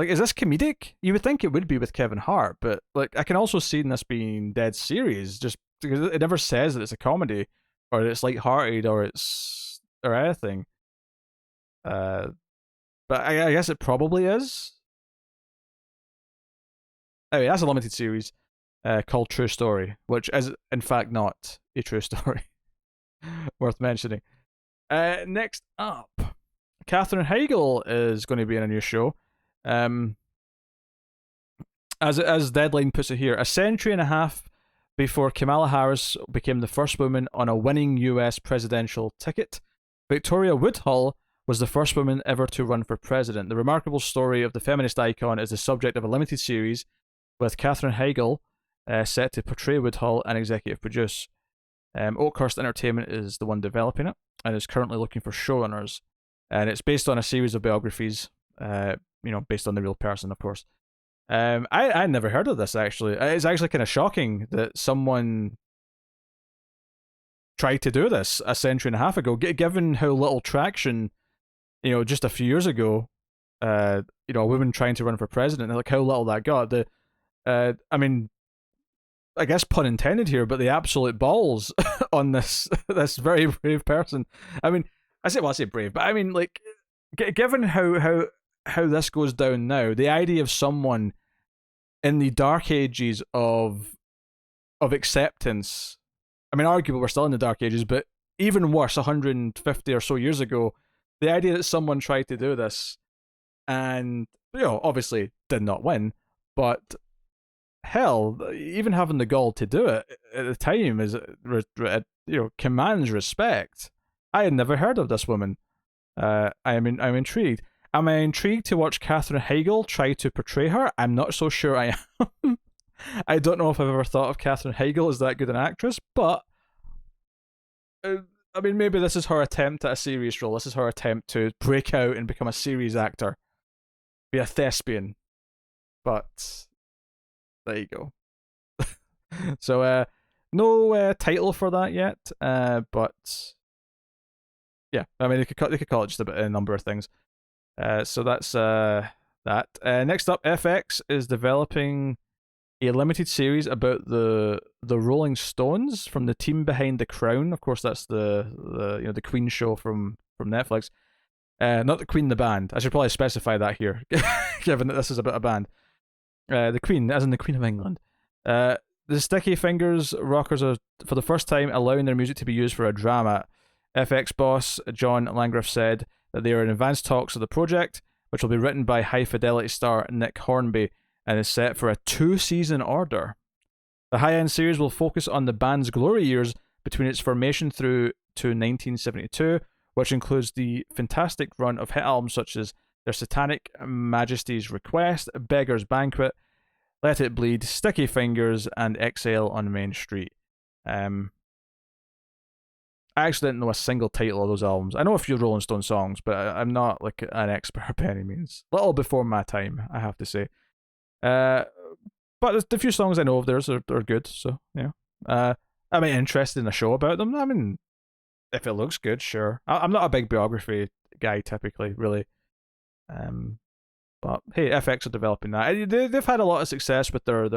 is this comedic? You would think it would be with Kevin Hart, but like I can also see this being dead serious, just because it never says that it's a comedy or that it's lighthearted or anything. But I guess it probably is. Anyway, that's a limited series called True Story, which is in fact not a true story. Worth mentioning. Next up, Katherine Heigl is going to be in a new show. As Deadline puts it here, a century and a half before Kamala Harris became the first woman on a winning US presidential ticket, Victoria Woodhull was the first woman ever to run for president. The remarkable story of the feminist icon is the subject of a limited series with Katherine Heigl set to portray Woodhull and executive produce. Oakhurst Entertainment is the one developing it and is currently looking for showrunners. And it's based on a series of biographies, based on the real person, of course. I never heard of this, actually. It's actually kind of shocking that someone tried to do this a century and a half ago, given how little traction, just a few years ago, a woman trying to run for president, like how little that got. I guess pun intended here, but the absolute balls on this very brave person. I say brave, but I mean, like, given how this goes down now, the idea of someone in the dark ages of acceptance. I mean, arguably we're still in the dark ages, but even worse, 150 or so years ago, the idea that someone tried to do this and obviously did not win, but hell, even having the gall to do it at the time is commands respect. I had never heard of this woman. I'm intrigued. Am I intrigued to watch Katherine Heigl try to portray her? I'm not so sure I am. I don't know if I've ever thought of Katherine Heigl as that good an actress, but maybe this is her attempt at a serious role. This is her attempt to break out and become a serious actor, be a thespian. But there you go. So no title for that yet, but yeah, I mean they could call it just a number of things. So that's that. Next up, FX is developing a limited series about the Rolling Stones from the team behind The Crown. Of course, that's the Queen show from Netflix. Not the Queen, the band. I should probably specify that here, given that this is about a band. The Queen, as in the Queen of England. The Sticky Fingers rockers are, for the first time, allowing their music to be used for a drama. FX boss John Landgraf said that they are in advanced talks of the project, which will be written by High Fidelity star Nick Hornby and is set for a 2-season order. The high-end series will focus on the band's glory years between its formation through to 1972, which includes the fantastic run of hit albums such as Their Satanic Majesty's Request, Beggar's Banquet, Let It Bleed, Sticky Fingers, and Exhale on Main Street. I actually didn't know a single title of those albums. I know a few Rolling Stone songs, but I'm not like an expert by any means. A little before my time, I have to say. But the few songs I know of theirs are good, so yeah. I'm interested in a show about them. I mean, if it looks good, sure. I'm not a big biography guy typically, really. But hey, FX are developing that. They've had a lot of success with their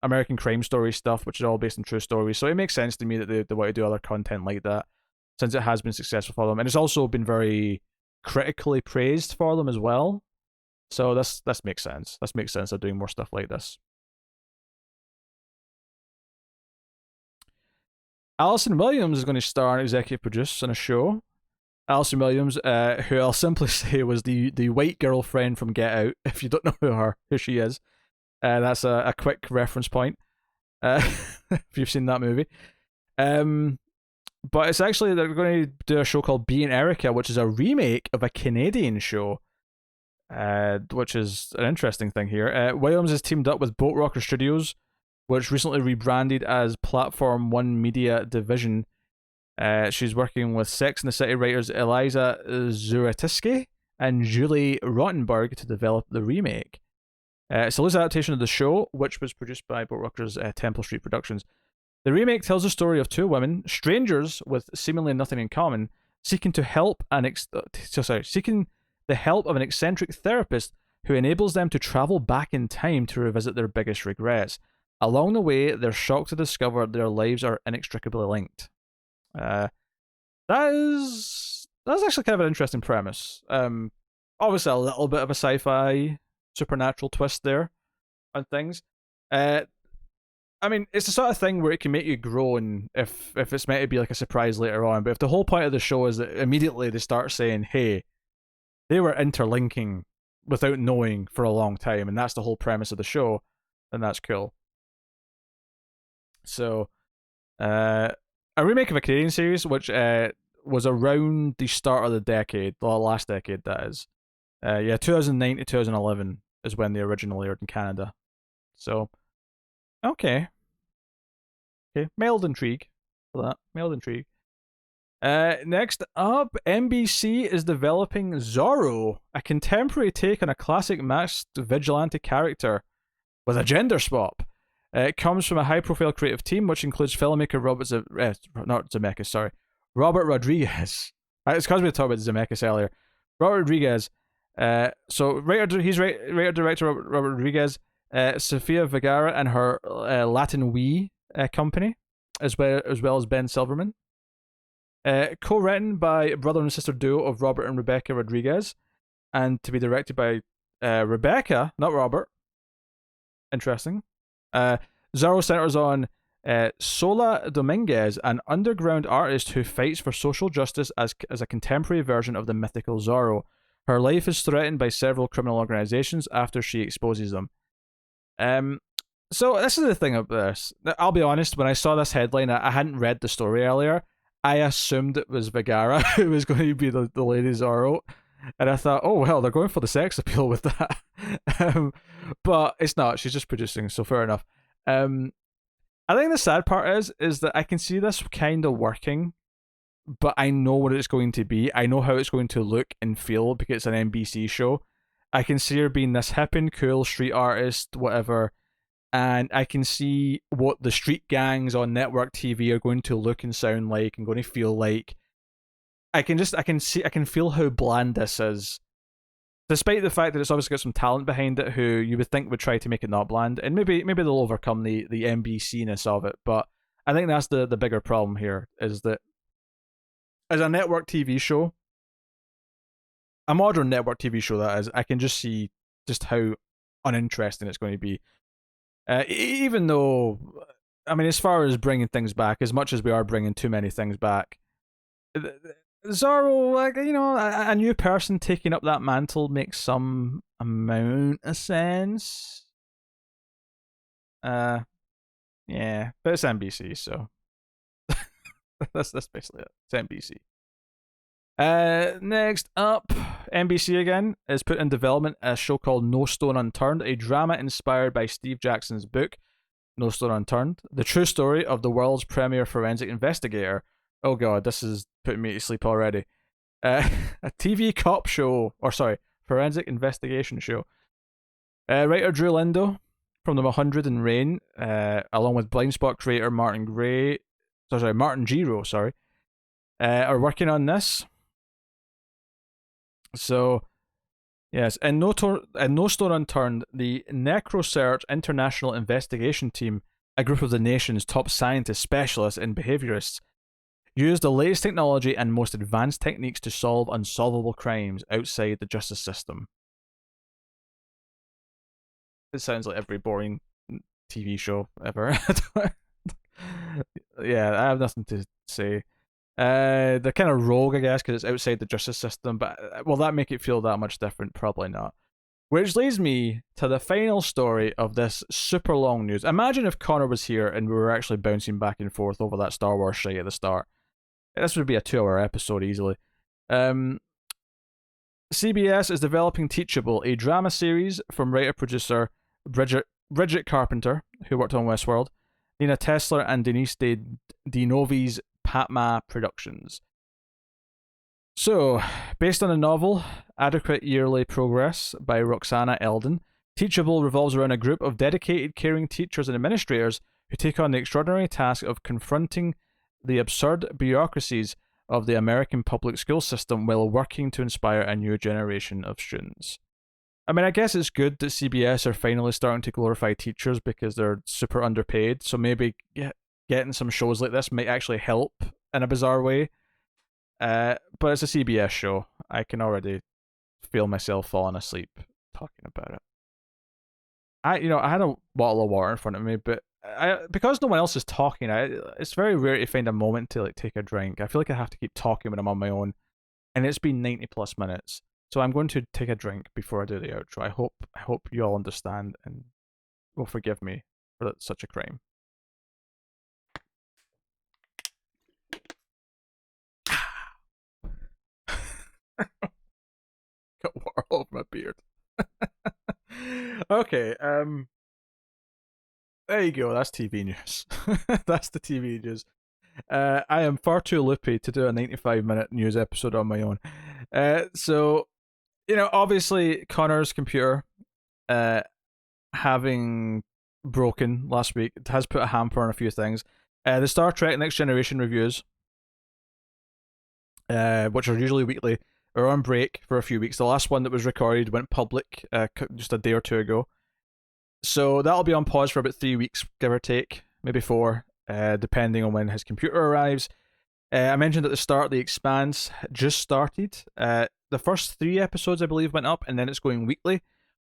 American crime story stuff, which is all based on true stories. So it makes sense to me that they want to do other content like that, since it has been successful for them, and it's also been very critically praised for them as well. So this makes sense. This makes sense of doing more stuff like this. Alison Williams is going to star and executive produce on a show. Alison Williams, who I'll simply say was the white girlfriend from Get Out. If you don't know who she is, that's a quick reference point. If you've seen that movie. But it's actually, they're going to do a show called Being Erica, which is a remake of a Canadian show, which is an interesting thing here. Williams has teamed up with Boat Rocker Studios, which recently rebranded as Platform One Media Division. She's working with Sex and the City writers Eliza Zuratiski and Julie Rottenberg to develop the remake. It's a loose adaptation of the show, which was produced by Boat Rockers Temple Street Productions. The remake tells the story of two women, strangers with seemingly nothing in common, seeking the help of an eccentric therapist who enables them to travel back in time to revisit their biggest regrets. Along the way, they're shocked to discover their lives are inextricably linked. That's actually kind of an interesting premise. Obviously a little bit of a sci-fi supernatural twist there on things. I mean, it's the sort of thing where it can make you groan if it's meant to be like a surprise later on. But if the whole point of the show is that immediately they start saying, hey, they were interlinking without knowing for a long time, and that's the whole premise of the show, then that's cool. So, a remake of a Canadian series, which was around the start of the decade, the last decade, that is. 2009 to 2011 is when they originally aired in Canada. So, okay, mild intrigue for that. Mild intrigue. Next up, NBC is developing Zorro, a contemporary take on a classic masked vigilante character with a gender swap. It comes from a high-profile creative team, which includes filmmaker Robert Rodriguez. It's because we talked about Zemeckis earlier. Robert Rodriguez. Writer-director Robert Rodriguez, Sofia Vergara and her Latin We company, as well as Ben Silverman. Co-written by brother and sister duo of Robert and Rebecca Rodriguez, and to be directed by Rebecca, not Robert. Interesting. Zorro centers on Sola Dominguez, an underground artist who fights for social justice as a contemporary version of the mythical Zorro. Her life is threatened by several criminal organizations after she exposes them. So this is the thing about this. I'll be honest, when I saw this headline, I hadn't read the story earlier. I assumed it was Vergara who was going to be the Lady Zorro. And I thought, oh, well, they're going for the sex appeal with that. But it's not. She's just producing, so fair enough. I think the sad part is that I can see this kind of working, but I know what it's going to be. I know how it's going to look and feel because it's an NBC show. I can see her being this hip and cool street artist, whatever, and I can see what the street gangs on network TV are going to look and sound like and going to feel like. I can feel how bland this is, despite the fact that it's obviously got some talent behind it who you would think would try to make it not bland, and maybe they'll overcome the NBC-ness of it. But I think that's the bigger problem here, is that as a network TV show, a modern network TV show that is, I can just see just how uninteresting it's going to be. Even though, I mean, as far as bringing things back, as much as we are bringing too many things back, Zorro, like, you know, a new person taking up that mantle makes some amount of sense. Yeah, but it's NBC, so that's basically it. It's NBC. Next up, NBC again is put in development a show called No Stone Unturned, a drama inspired by Steve Jackson's book No Stone Unturned, the true story of the world's premier forensic investigator. Oh god, this is putting me to sleep already. A TV cop show, forensic investigation show. Writer Drew Lindo from The 100 and Rain, along with Blindspot creator Martin Giro, are working on this. So, yes, in No Stone Unturned, the NecroSearch International Investigation Team, a group of the nation's top scientists, specialists, and behaviorists, use the latest technology and most advanced techniques to solve unsolvable crimes outside the justice system. It sounds like every boring TV show ever. Yeah, I have nothing to say. They're kind of rogue, I guess, because it's outside the justice system. But will that make it feel that much different? Probably not. Which leads me to the final story of this super long news. Imagine if Connor was here and we were actually bouncing back and forth over that Star Wars shite at the start. This would be a 2-hour episode easily. CBS is developing Teachable, a drama series from writer-producer Bridget Carpenter, who worked on Westworld, Nina Tesler, and Denise DiNovi's Patma Productions. So, based on a novel, Adequate Yearly Progress by Roxana Eldon, Teachable revolves around a group of dedicated, caring teachers and administrators who take on the extraordinary task of confronting the absurd bureaucracies of the American public school system while working to inspire a new generation of students. I mean, I guess it's good that CBS are finally starting to glorify teachers because they're super underpaid, so maybe getting some shows like this might actually help in a bizarre way. But it's a CBS show. I can already feel myself falling asleep talking about it. I had a bottle of water in front of me, but because no one else is talking, it's very rare to find a moment to like take a drink. I feel like I have to keep talking when I'm on my own, and it's been 90+ minutes. So I'm going to take a drink before I do the outro. I hope you all understand and will forgive me for such a crime. Got water all over my beard. Okay, there you go. That's TV news. That's the TV news. I am far too loopy to do a 95-minute news episode on my own. So, obviously Connor's computer, having broken last week, has put a hamper on a few things. The Star Trek Next Generation reviews, which are usually weekly, are on break for a few weeks. The last one that was recorded went public just a day or two ago. So that'll be on pause for about 3 weeks, give or take, maybe 4, depending on when his computer arrives. I mentioned at the start The Expanse just started. The first 3 episodes, I believe, went up, and then it's going weekly.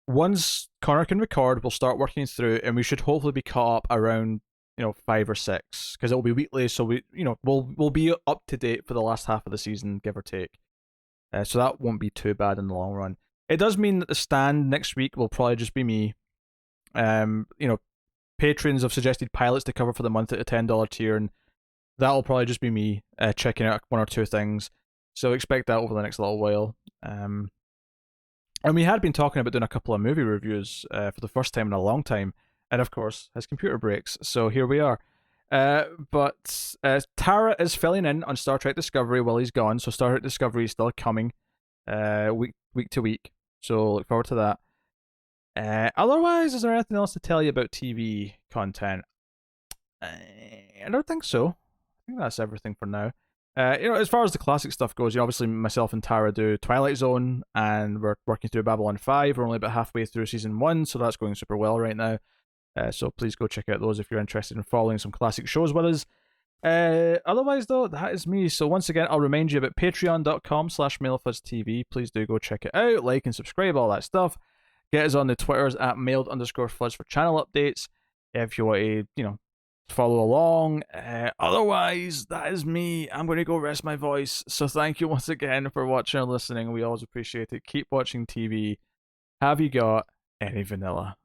Once Connor can record, we'll start working through, and we should hopefully be caught up around 5 or 6, because it'll be weekly. So we'll be up to date for the last half of the season, give or take. So that won't be too bad in the long run. It does mean that the stand next week will probably just be me. Patrons have suggested pilots to cover for the month at a $10 tier, and that'll probably just be me checking out 1 or 2 things. So expect that over the next little while. And we had been talking about doing a couple of movie reviews for the first time in a long time, and of course his computer breaks, so here we are. But Tara is filling in on Star Trek Discovery while he's gone, so Star Trek Discovery is still coming week to week, so look forward to that. Otherwise, is there anything else to tell you about TV content? I don't think so. I think that's everything for now. As far as the classic stuff goes, obviously myself and Tara do Twilight Zone, and we're working through Babylon 5. We're only about halfway through season 1, so that's going super well right now. So please go check out those if you're interested in following some classic shows with us. Otherwise, though, that is me. So once again, I'll remind you about patreon.com/MailFuzzTV. Please do go check it out, like and subscribe, all that stuff. Get us on the Twitters at mailed_fuzz for channel updates if you want to, follow along. Otherwise, that is me. I'm going to go rest my voice. So thank you once again for watching and listening. We always appreciate it. Keep watching TV. Have you got any vanilla?